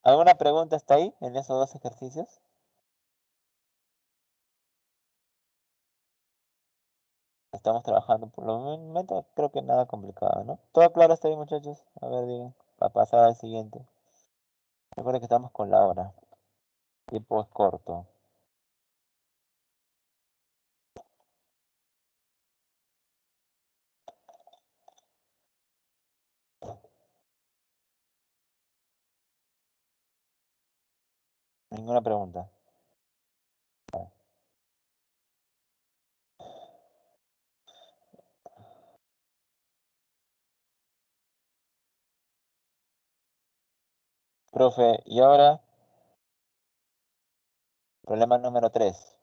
¿Alguna pregunta está ahí en esos dos ejercicios? Estamos trabajando por lo momento, creo que nada complicado, ¿no? ¿Todo claro está ahí, muchachos? A ver, digan, para pasar al siguiente. Recuerden que estamos con la hora. El tiempo es corto. Ninguna pregunta. Profe, y ahora, problema número 3.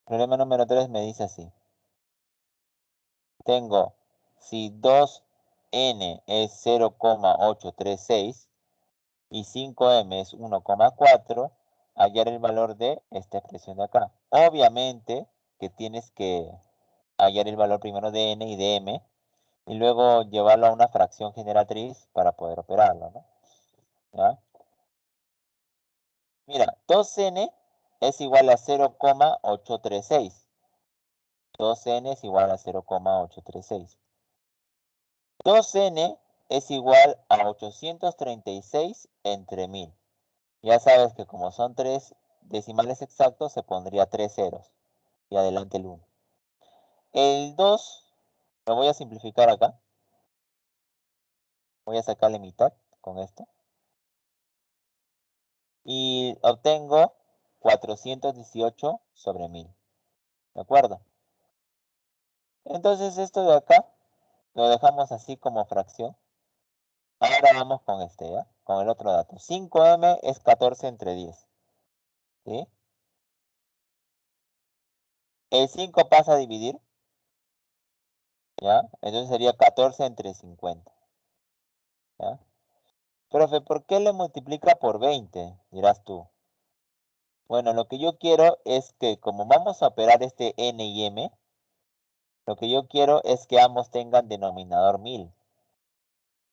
Problema número 3 me dice así. Tengo, si 2n es 0,836 y 5m es 1,4, hallar el valor de esta expresión de acá. Obviamente que tienes que hallar el valor primero de n y de m y luego llevarlo a una fracción generatriz para poder operarlo, ¿no? ¿Ya? Mira, 2n es igual a 0,836. 2n es igual a 0,836. 2n es igual a 836 entre 1000. Ya sabes que como son tres decimales exactos, se pondría 3 ceros y adelante el 1. El 2 lo voy a simplificar acá. Voy a sacarle mitad con esto. Y obtengo 418 sobre 1000. ¿De acuerdo? Entonces esto de acá lo dejamos así como fracción. Ahora vamos con este, ¿ya? Con el otro dato. 5m es 14 entre 10. ¿Sí? El 5 pasa a dividir, ¿ya? Entonces sería 14 entre 50, ¿ya? Profe, ¿por qué le multiplica por 20? Dirás tú. Bueno, lo que yo quiero es que como vamos a operar este n y m, lo que yo quiero es que ambos tengan denominador 1000.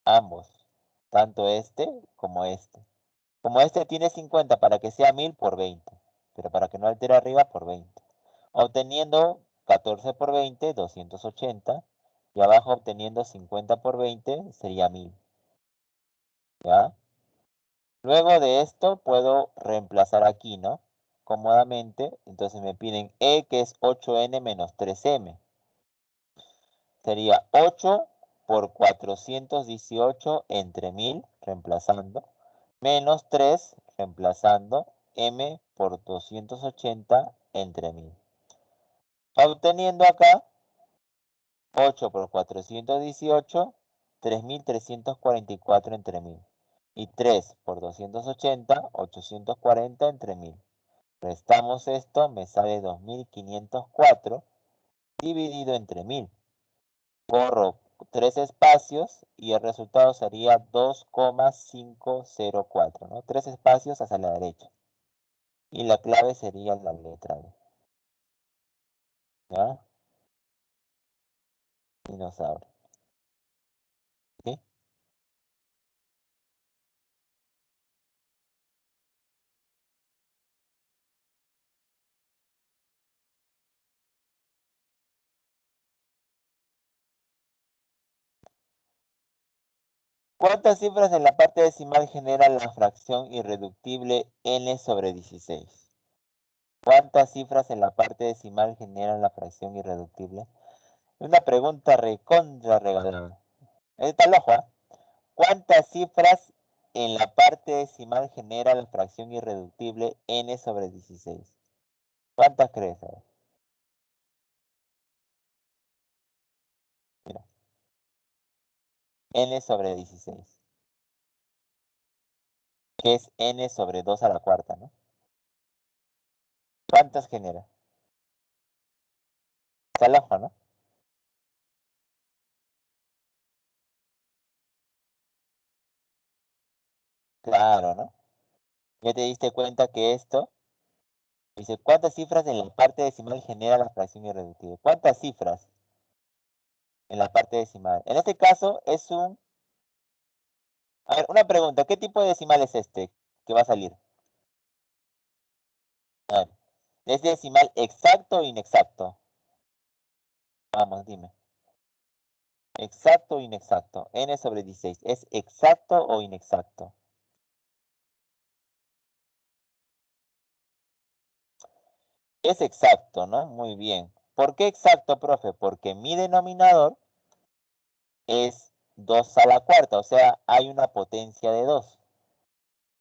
Ambos. Tanto este como este. Como este tiene 50 para que sea 1000 por 20. Pero para que no altere arriba por 20. Obteniendo 14 por 20, 280. Y abajo obteniendo 50 por 20 sería 1000. ¿Ya? Luego de esto puedo reemplazar aquí, ¿no? Cómodamente. Entonces me piden E, que es 8n menos 3m. Sería 8 por 418 entre 1000, reemplazando, menos 3, reemplazando, m por 280 entre 1000. Obteniendo acá 8 por 418, 3344 entre 1000. Y 3 por 280, 840 entre 1000. Restamos esto, me sale 2504 dividido entre 1000. Corro 3 espacios y el resultado sería 2,504, ¿no? 3 espacios hacia la derecha. Y la clave sería la letra D. ¿Ya? Y nos abre. ¿Sí? ¿Cuántas cifras en la parte decimal genera la fracción irreductible n sobre 16? ¿Cuántas cifras en la parte decimal generan la fracción irreductible? Una pregunta recontra regalada. Está el ojo, ¿eh? ¿Cuántas cifras en la parte decimal genera la fracción irreductible n sobre 16? ¿Cuántas crees? A ver, mira, n sobre 16, que es n sobre 2 a la cuarta, ¿no? ¿Cuántas genera? Está el ojo, ¿no? Claro, ¿no? Ya te diste cuenta que esto dice, ¿cuántas cifras en la parte decimal genera la fracción irreductible? ¿Cuántas cifras en la parte decimal? En este caso es un... A ver, una pregunta, ¿qué tipo de decimal es este que va a salir? A ver, ¿es decimal exacto o inexacto? Vamos, dime. Exacto o inexacto. N sobre 16. ¿Es exacto o inexacto? Es exacto, ¿no? Muy bien. ¿Por qué exacto, profe? Porque mi denominador es 2 a la cuarta, o sea, hay una potencia de 2.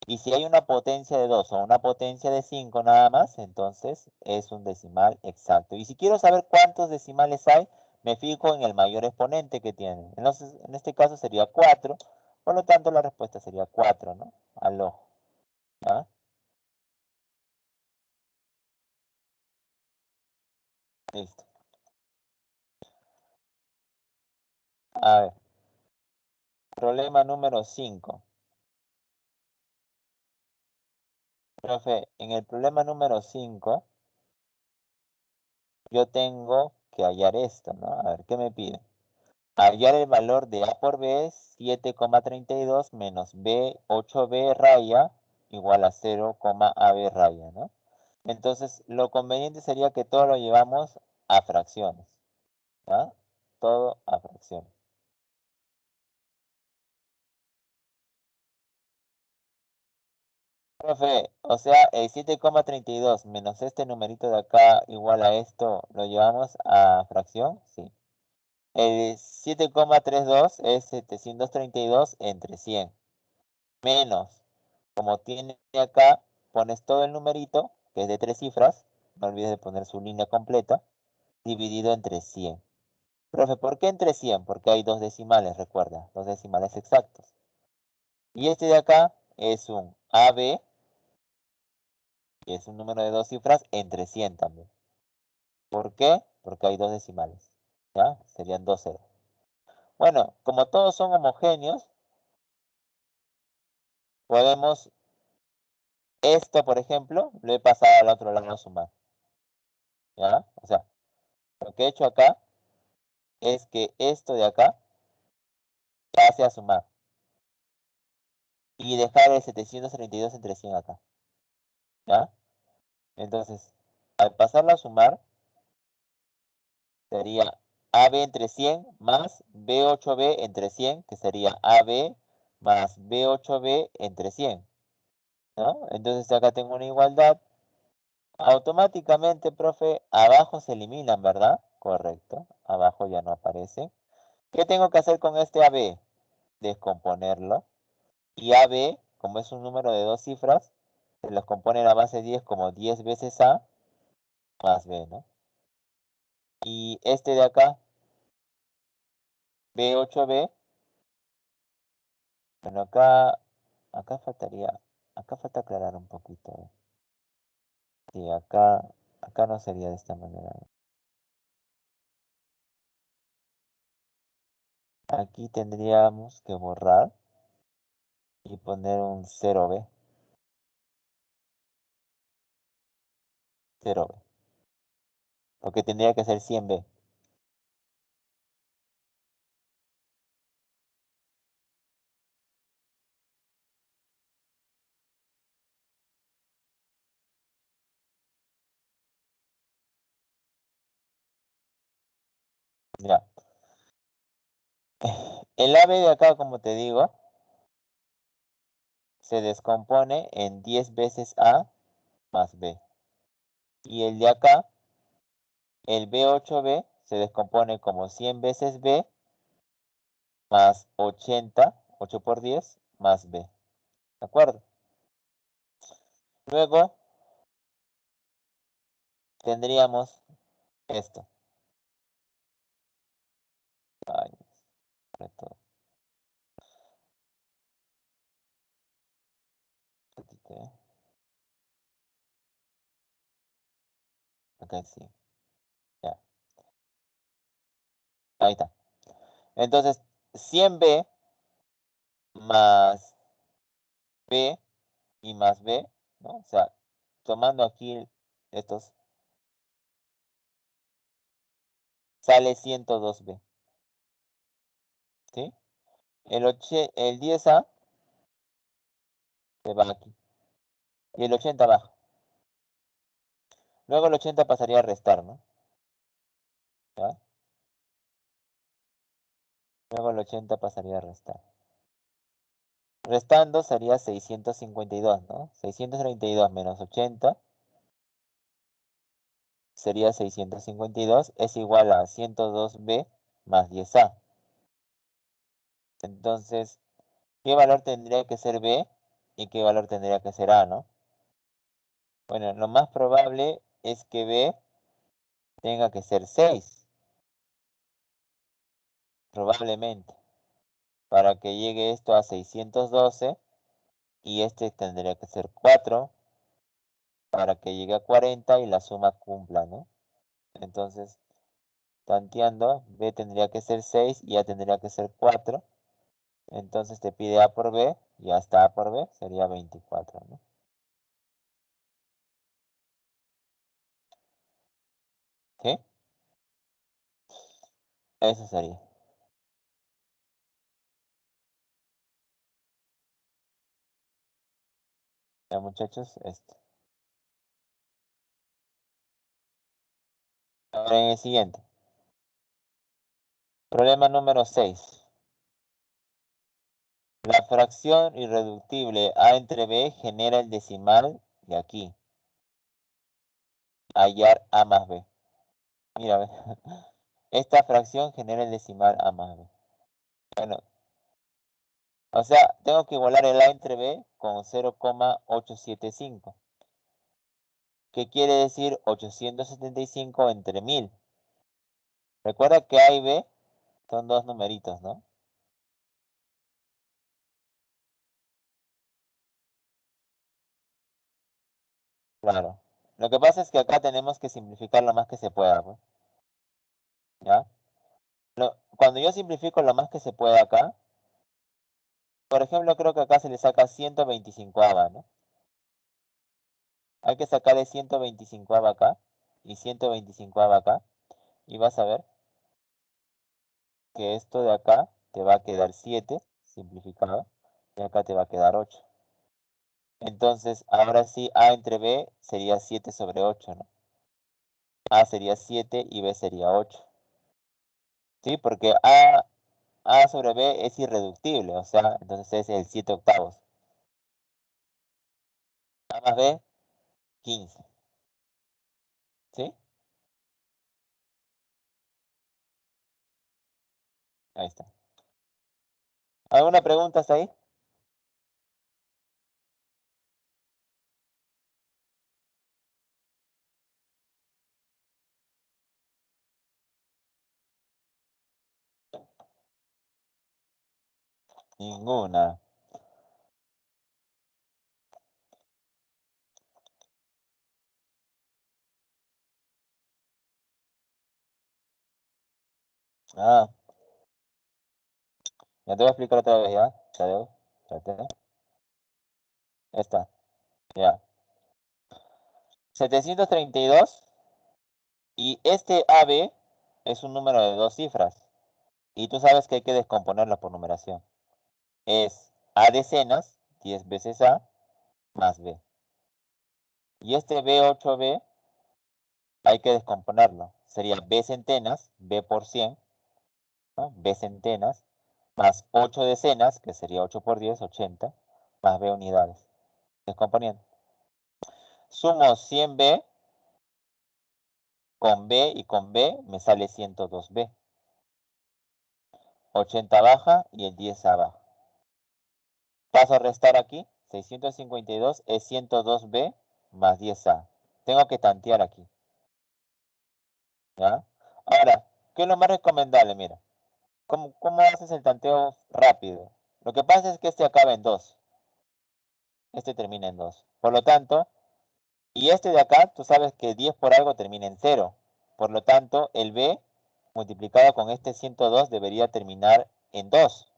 Y si hay una potencia de 2 o una potencia de 5 nada más, entonces es un decimal exacto. Y si quiero saber cuántos decimales hay, me fijo en el mayor exponente que tiene. Entonces, en este caso sería 4, por lo tanto la respuesta sería 4, ¿no? Al ojo. ¿Ah? Listo. A ver, problema número 5. Profe, en el problema número 5, yo tengo que hallar esto, ¿no? A ver, ¿qué me pide? Hallar el valor de A por B es 7,32 menos B 8B raya igual a 0,AB raya, ¿no? Entonces, lo conveniente sería que todo lo llevamos a fracciones, ¿ah? Todo a fracciones. Profe, o sea, el 7,32 menos este numerito de acá igual a esto, ¿lo llevamos a fracción? Sí. El 7,32 es 732 entre 100. Menos, como tiene acá, pones todo el numerito, que es de 3 cifras, no olvides de poner su línea completa, dividido entre 100. Profe, ¿por qué entre 100? Porque hay dos decimales, recuerda, dos decimales exactos. Y este de acá es un AB, que es un número de dos cifras, entre 100 también. ¿Por qué? Porque hay dos decimales. ¿Ya? Serían dos ceros. Bueno, como todos son homogéneos, podemos, esto por ejemplo, lo he pasado al otro lado a sumar. ¿Ya? O sea, lo que he hecho acá es que esto de acá pase a sumar. Y dejar el 732 entre 100 acá. ¿Ya? Entonces, al pasarlo a sumar, sería AB entre 100 más B8B entre 100, que sería AB más B8B entre 100. ¿No? Entonces acá tengo una igualdad. Automáticamente, profe, abajo se eliminan, ¿verdad? Correcto. Abajo ya no aparece. ¿Qué tengo que hacer con este AB? Descomponerlo. Y AB, como es un número de dos cifras, se los compone en la base 10 como 10 veces A más B, ¿no? Y este de acá, B8B, bueno, acá falta aclarar un poquito. Sí, acá no sería de esta manera. Aquí tendríamos que borrar y poner un 0B, 0B, porque tendría que ser 100B. Mira, el AB de acá, como te digo, se descompone en 10 veces A más B. Y el de acá, el B8B, se descompone como 100 veces B más 80, 8 por 10, más B. ¿De acuerdo? Luego tendríamos esto. Ay, reto- Ok, sí. Ya. Ahí está. Entonces, 100B más B y más B, ¿no? O sea, tomando aquí estos, sale 102B. ¿Sí? El 10A se va aquí. Y el 80 baja. Luego el 80 pasaría a restar, ¿no? ¿Ya? Luego el 80 pasaría a restar. Restando sería 652, ¿no? 632 menos 80 sería 652, es igual a 102B más 10A. Entonces, ¿qué valor tendría que ser B y qué valor tendría que ser A, no? Bueno, lo más probable es que B tenga que ser 6, probablemente, para que llegue esto a 612 y este tendría que ser 4 para que llegue a 40 y la suma cumpla, ¿no? Entonces, tanteando, B tendría que ser 6 y A tendría que ser 4. Entonces te pide A por B y hasta A por B sería 24, ¿no? ¿Sí? Eso sería. Ya muchachos, esto. Ahora en el siguiente. Problema número 6. La fracción irreductible A entre B genera el decimal de aquí. Hallar A más B. Mira, ve. Esta fracción genera el decimal A más B. Bueno, o sea, tengo que igualar el A entre B con 0,875. ¿Qué quiere decir 875 entre 1000? Recuerda que A y B son dos numeritos, ¿no? Claro. Lo que pasa es que acá tenemos que simplificar lo más que se pueda, pues, ¿ya? Cuando yo simplifico lo más que se pueda acá, por ejemplo, creo que acá se le saca 125, ¿no? Hay que sacarle 125 acá y 125 acá, y vas a ver que esto de acá te va a quedar 7, simplificado, y acá te va a quedar 8. Entonces, ahora sí, A entre B sería 7 sobre 8, ¿no? A sería 7 y B sería 8. ¿Sí? Porque A sobre B es irreductible, o sea, entonces es el 7 octavos. A más B, 15. ¿Sí? Ahí está. ¿Alguna pregunta hasta ahí? Ninguna. Ah, ya te voy a explicar otra vez, ¿ya? Tadeo, espérate. Esta, ya. 732 y este AB es un número de dos cifras. Y tú sabes que hay que descomponerlo por numeración. Es A decenas, 10 veces A, más B. Y este B8B hay que descomponerlo. Sería B centenas, B por 100, ¿no? B centenas, más 8 decenas, que sería 8 por 10, 80, más b unidades. Descomponiendo. Sumo 100b con b y con b me sale 102b. 80 baja y el 10 abajo. Paso a restar aquí. 652 es 102b más 10a. Tengo que tantear aquí. ¿Ya? Ahora, ¿qué es lo más recomendable? Mira, ¿cómo haces el tanteo rápido? Lo que pasa es que este acaba en 2. Este termina en 2. Por lo tanto, y este de acá, tú sabes que 10 por algo termina en 0. Por lo tanto, el b multiplicado con este 102 debería terminar en 2.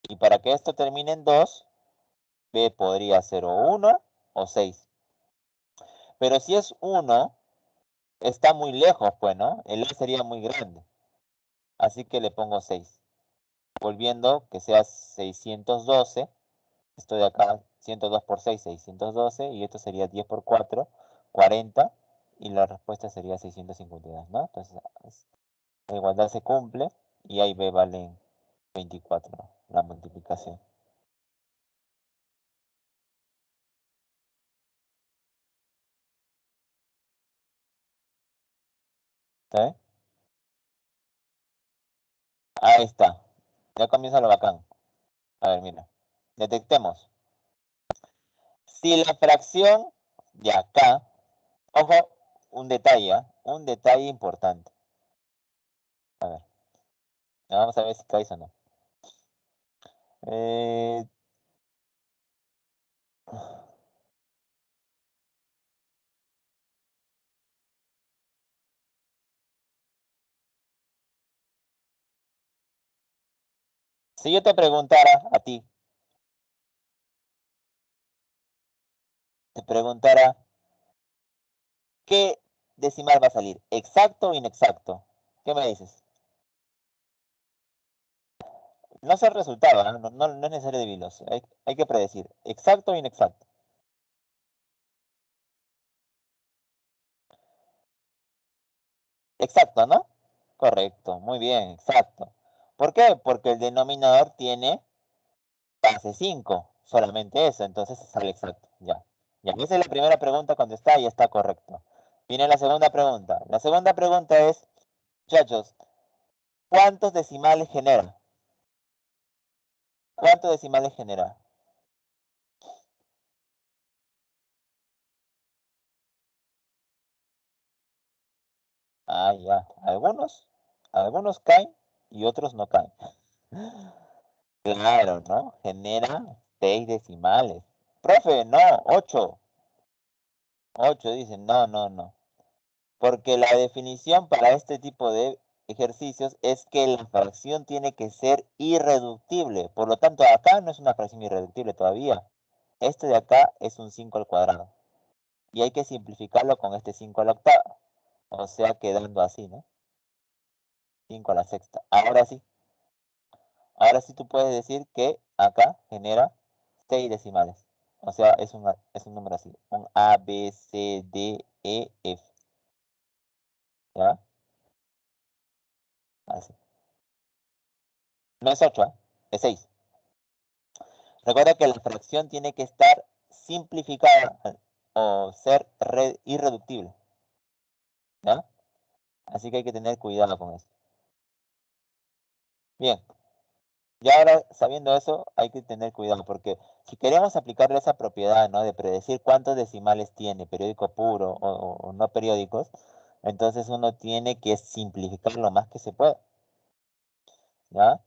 Y para que esto termine en 2, b podría ser o 1 o 6. Pero si es 1, está muy lejos, pues, ¿no? El a sería muy grande. Así que le pongo 6. Volviendo que sea 612. Esto de acá, 102 por 6, 612. Y esto sería 10 por 4, 40. Y la respuesta sería 652, ¿no? Entonces, la igualdad se cumple. Y ahí b vale 24, ¿no? La multiplicación. ¿Está bien? Ahí está. Ya comienza lo bacán. A ver, mira. Detectemos. Si la fracción de acá, ojo, un detalle importante. A ver, vamos a ver si caes o no. Si yo te preguntara a ti, ¿qué decimal va a salir? ¿Exacto o inexacto? ¿Qué me dices? No sé el resultado, no es necesario adivinarlo. Hay que predecir. ¿Exacto o inexacto? Exacto, ¿no? Correcto, muy bien, exacto. ¿Por qué? Porque el denominador tiene base 5, solamente eso, entonces sale exacto, ya. Ya, esa es la primera pregunta contestada y está correcto. Viene la segunda pregunta. La segunda pregunta es, muchachos, ¿cuántos decimales genera? ¿Cuántos decimales genera? Ah, ya. Algunos caen y otros no caen. Claro, ¿no? Genera 6 decimales. Profe, no, 8. 8 dicen, no. Porque la definición para este tipo de ejercicios es que la fracción tiene que ser irreductible. Por lo tanto, acá no es una fracción irreductible todavía. Este de acá es un 5 al cuadrado. Y hay que simplificarlo con este 5 a la octava. O sea, quedando así, ¿no? 5 a la sexta. Ahora sí tú puedes decir que acá genera 6 decimales. O sea, es un número así. Un A, B, C, D, E, F. ¿Ya? Así. No es 8, ¿eh? Es 6. Recuerda que la fracción tiene que estar simplificada o ser irreductible. ¿Ya? Así que hay que tener cuidado con eso. Bien. Y ahora, sabiendo eso, hay que tener cuidado porque si queremos aplicarle esa propiedad, ¿no? De predecir cuántos decimales tiene, periódico puro o no periódicos, entonces uno tiene que simplificar lo más que se pueda. ¿Ya?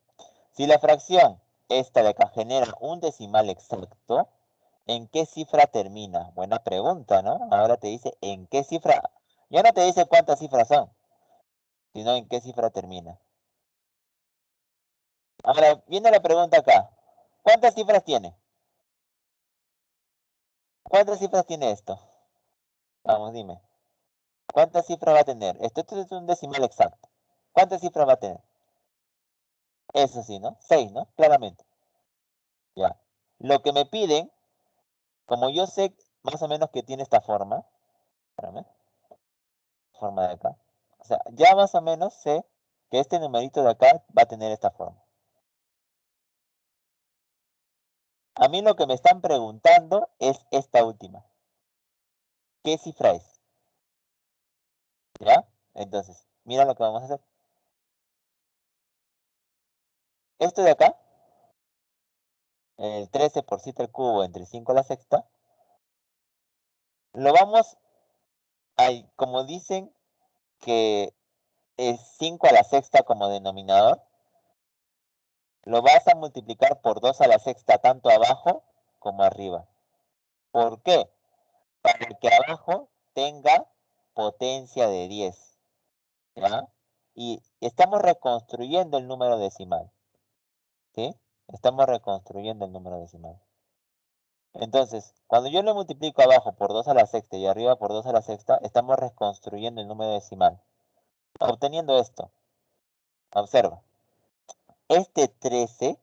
Si la fracción esta de acá genera un decimal exacto, ¿en qué cifra termina? Buena pregunta, ¿no? Ahora te dice en qué cifra. Ya no te dice cuántas cifras son, sino en qué cifra termina. Ahora, viene la pregunta acá. ¿Cuántas cifras tiene? ¿Cuántas cifras tiene esto? Vamos, dime. ¿Cuántas cifras va a tener? Esto es un decimal exacto. ¿Cuántas cifras va a tener? Eso sí, ¿no? 6, ¿no? Claramente. Ya. Lo que me piden, como yo sé más o menos que tiene esta forma, espérame, forma de acá. O sea, ya más o menos sé que este numerito de acá va a tener esta forma. A mí lo que me están preguntando es esta última. ¿Qué cifra es? ¿Ya? Entonces, mira lo que vamos a hacer. Esto de acá, el 13 por 7 al cubo entre 5 a la sexta, lo vamos a, como dicen que es 5 a la sexta como denominador, lo vas a multiplicar por 2 a la sexta tanto abajo como arriba. ¿Por qué? Para que abajo tenga potencia de 10. ¿Ya? Y estamos reconstruyendo el número decimal. ¿Sí? Estamos reconstruyendo el número decimal. Entonces, cuando yo lo multiplico abajo por 2 a la sexta y arriba por 2 a la sexta, estamos reconstruyendo el número decimal. Obteniendo esto. Observa. Este 13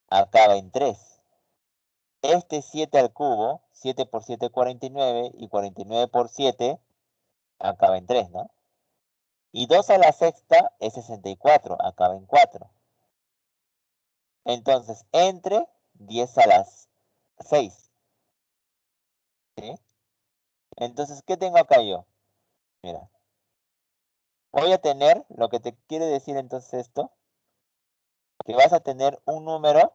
acaba en 3. Este 7 al cubo, 7 por 7 49 y 49 por 7 acaba en 3, ¿no? Y 2 a la sexta es 64, acaba en 4. Entonces, entre 10 a las 6. ¿Sí? Entonces, ¿qué tengo acá yo? Mira, voy a tener, lo que te quiere decir entonces esto, que vas a tener un número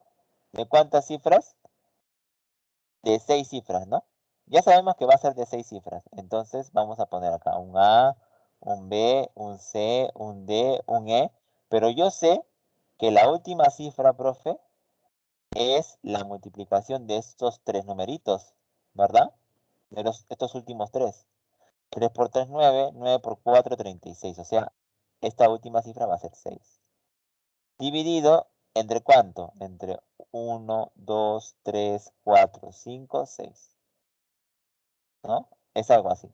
de ¿cuántas cifras? De 6 cifras, ¿no? Ya sabemos que va a ser de 6 cifras. Entonces, vamos a poner acá un A, un B, un C, un D, un E. Pero yo sé que la última cifra, profe, es la multiplicación de estos tres numeritos, ¿verdad? De estos últimos tres. 3 por 3, 9, 9 por 4, 36. O sea, esta última cifra va a ser 6. Dividido entre ¿cuánto? Entre 1, 2, 3, 4, 5, 6. ¿No? Es algo así.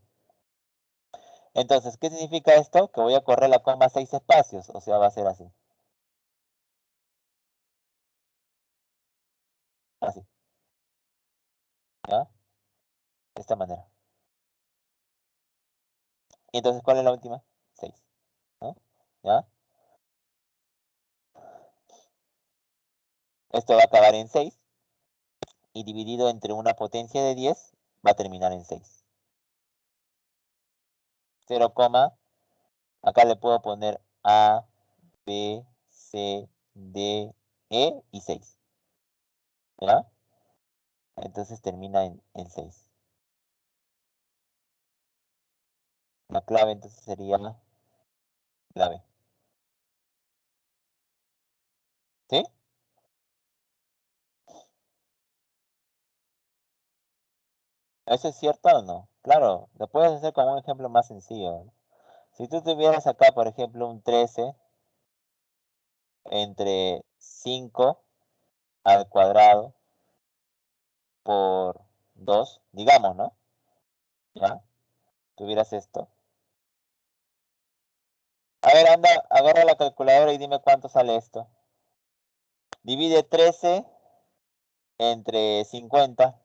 Entonces, ¿qué significa esto? Que voy a correr la coma 6 espacios. O sea, va a ser así. Así. ¿Ya? De esta manera. Y entonces, ¿cuál es la última? 6. ¿No? ¿Ya? Esto va a acabar en 6. Y dividido entre una potencia de 10 va a terminar en 6. 0, acá le puedo poner A, B, C, D, E y 6. ¿Ya? Entonces termina en 6. La clave entonces sería la B. ¿Sí? ¿Eso es cierto o no? Claro, lo puedes hacer con un ejemplo más sencillo, ¿no? Si tú tuvieras acá, por ejemplo, un 13 entre 5 al cuadrado por 2, digamos, ¿no? ¿Ya? Tuvieras esto. A ver, anda, agarra la calculadora y dime cuánto sale esto. Divide 13 entre 50.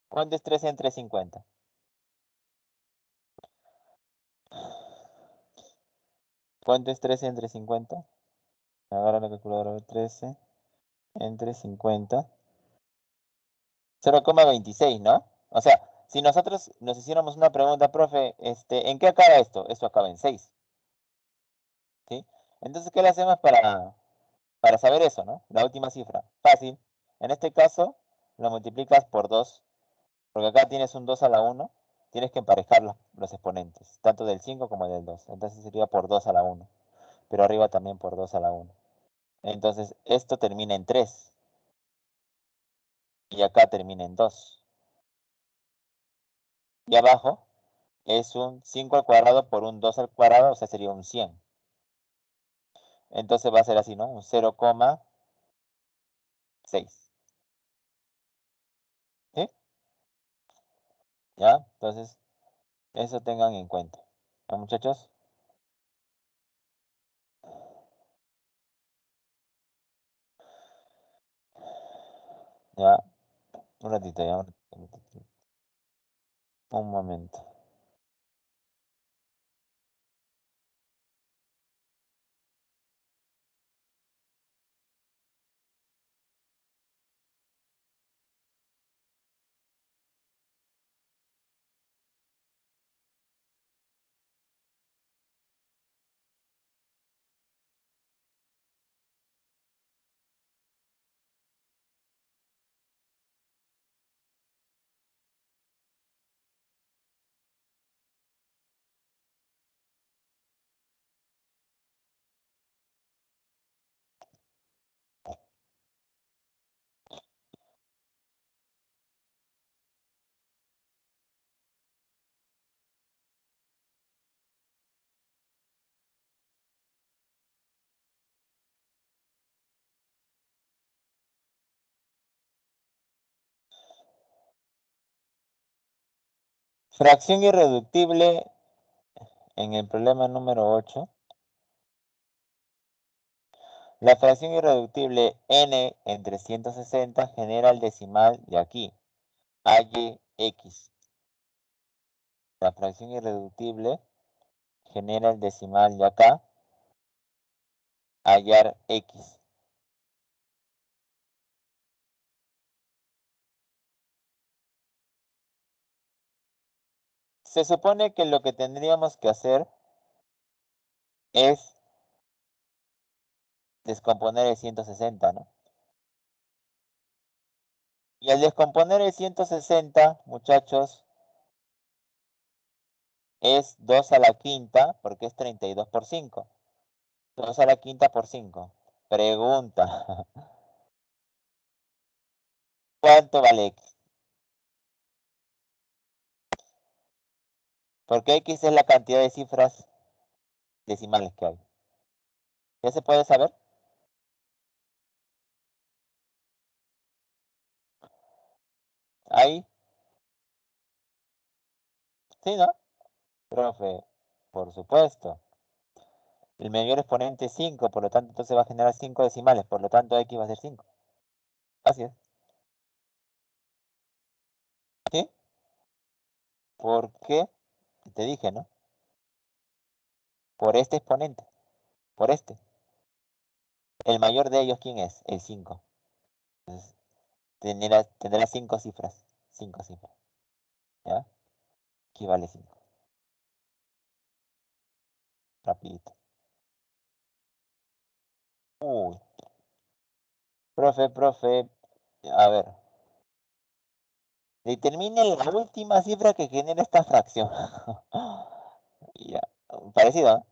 ¿Cuánto es 13 entre 50? ¿Cuánto es 13 entre 50? Agarra la calculadora. 13 entre 50. 0,26, ¿no? O sea, si nosotros nos hiciéramos una pregunta, profe, ¿en qué acaba esto? Esto acaba en 6, ¿sí? Entonces, ¿qué le hacemos para saber eso, ¿no? La última cifra. Fácil. En este caso, lo multiplicas por 2, porque acá tienes un 2 a la 1. Tienes que emparejar los exponentes, tanto del 5 como del 2. Entonces sería por 2 a la 1. Pero arriba también por 2 a la 1. Entonces, esto termina en 3. Y acá termina en 2. Y abajo es un 5 al cuadrado por un 2 al cuadrado, o sea, sería un 100. Entonces va a ser así, ¿no? Un 0,6. ¿Sí? ¿Ya? Entonces, eso tengan en cuenta. ¿Ya, muchachos? Ya, un ratito, ya. Un momento. Fracción irreductible en el problema número 8. La fracción irreductible n entre 160 genera el decimal de aquí, AYX. La fracción irreductible genera el decimal de acá, hallar X. Se supone que lo que tendríamos que hacer es descomponer el 160, ¿no? Y al descomponer el 160, muchachos, es 2 a la quinta, porque es 32 por 5. 2 a la quinta por 5. Pregunta. ¿Cuánto vale X? Porque X es la cantidad de cifras decimales que hay. ¿Ya se puede saber? Ahí. Sí, ¿no? Profe, por supuesto. El mayor exponente es 5, por lo tanto, entonces va a generar 5 decimales, por lo tanto, X va a ser 5. Así es. ¿Sí? ¿Por qué? Te dije, ¿no? Por este exponente. Por este. El mayor de ellos, ¿quién es? El 5. Entonces, tendrá 5 cifras. 5 cifras. ¿Ya? Aquí vale 5. Rapidito. Uy. Profe. A ver. Determine la última cifra que genera esta fracción. Ya. Parecido, ¿eh?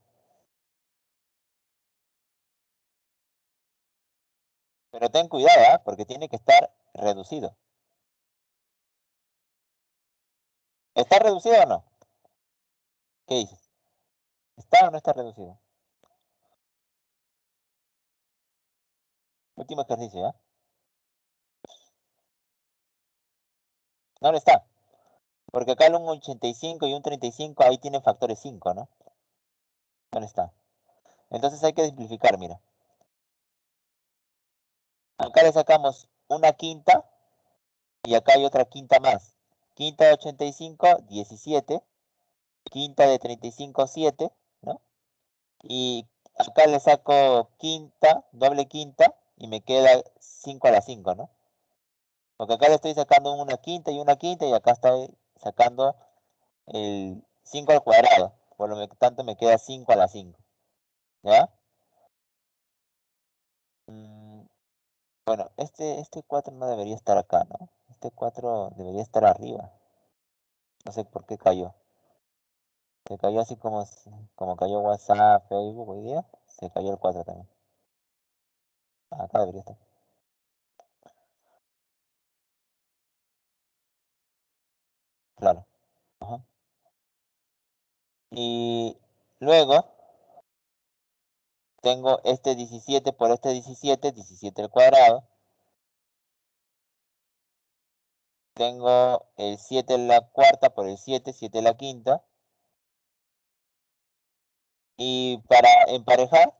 Pero ten cuidado, ¿eh? Porque tiene que estar reducido. ¿Está reducido o no? ¿Qué dices? ¿Está o no está reducido? Último ejercicio, ¿ya? No lo está. Porque acá un 85 y un 35 ahí tienen factores 5, ¿no? No lo está. Entonces hay que simplificar, mira. Acá le sacamos una quinta y acá hay otra quinta más. Quinta de 85, 17. Quinta de 35, 7, ¿no? Y acá le saco quinta, doble quinta, y me queda 5 a la 5, ¿no? Porque acá le estoy sacando una quinta y acá estoy sacando el 5 al cuadrado. Por lo tanto me queda 5 a la 5. ¿Ya? Mm, bueno, este 4 no debería estar acá, ¿no? Este 4 debería estar arriba. No sé por qué cayó. Se cayó así como cayó WhatsApp, Facebook hoy día. Se cayó el 4 también. Acá debería estar. Claro. Ajá. Y luego tengo este 17 por este 17, 17 al cuadrado. Tengo el 7 en la cuarta por el 7, 7 en la quinta. Y para emparejar,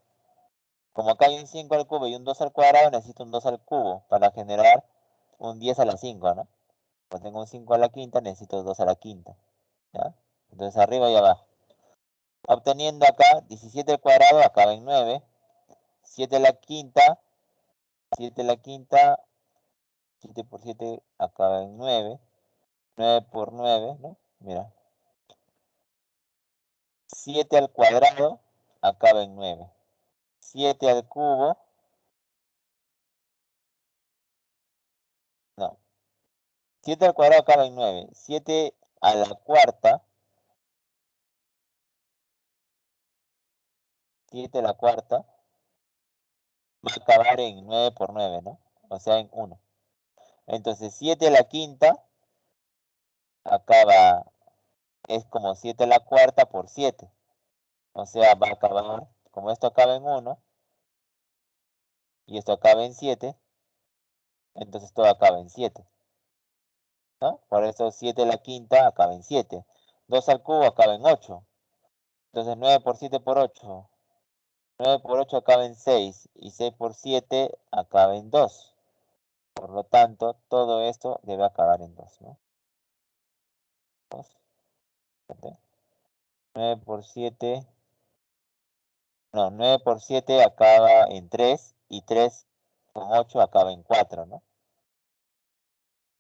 como acá hay un 5 al cubo y un 2 al cuadrado, necesito un 2 al cubo para generar un 10 a la 5, ¿no? Pues tengo un 5 a la quinta, necesito 2 a la quinta, ¿ya? Entonces arriba y abajo. Obteniendo acá 17 al cuadrado acaba en 9, 7 a la quinta, 7 a la quinta, 7 por 7 acaba en 9, 9 por 9, ¿no? Mira, 7 al cuadrado acaba en 9. 7 al cubo, no. 7 al cuadrado acaba en 9. 7 a la cuarta, 7 a la cuarta, va a acabar en 9 por 9, ¿no? O sea, en 1. Entonces, 7 a la quinta acaba, es como 7 a la cuarta por 7. O sea, va a acabar, como esto acaba en 1 y esto acaba en 7, entonces todo acaba en 7, ¿no? Por eso 7 a la quinta acaba en 7. 2 al cubo acaba en 8. Entonces 9 por 7 por 8. 9 por 8 acaba en 6. Y 6 por 7 acaba en 2. Por lo tanto, todo esto debe acabar en 2, ¿no? 2. 9 por 7. No, 9 por 7 acaba en 3. Y 3 con 8 acaba en 4, ¿no?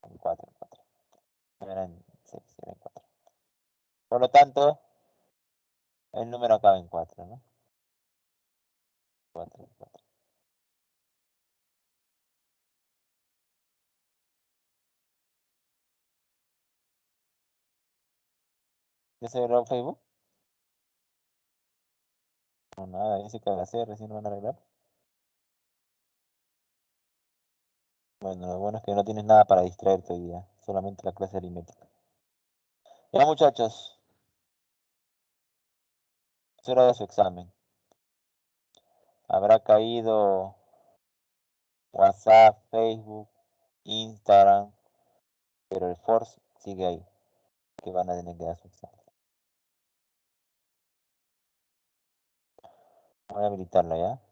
En 4, en 4. No era en 6, era en 4. Por lo tanto, el número acaba en 4, ¿no? 4, 4. ¿Ya se arregló Facebook? No, nada, dice que hacer, recién lo van a arreglar. Bueno, lo bueno es que no tienes nada para distraerte hoy día, solamente la clase aritmética. Ya, muchachos, es hora de su examen. Habrá caído WhatsApp, Facebook, Instagram, pero el Force sigue ahí, que van a tener que dar su examen. Voy a habilitarlo ya.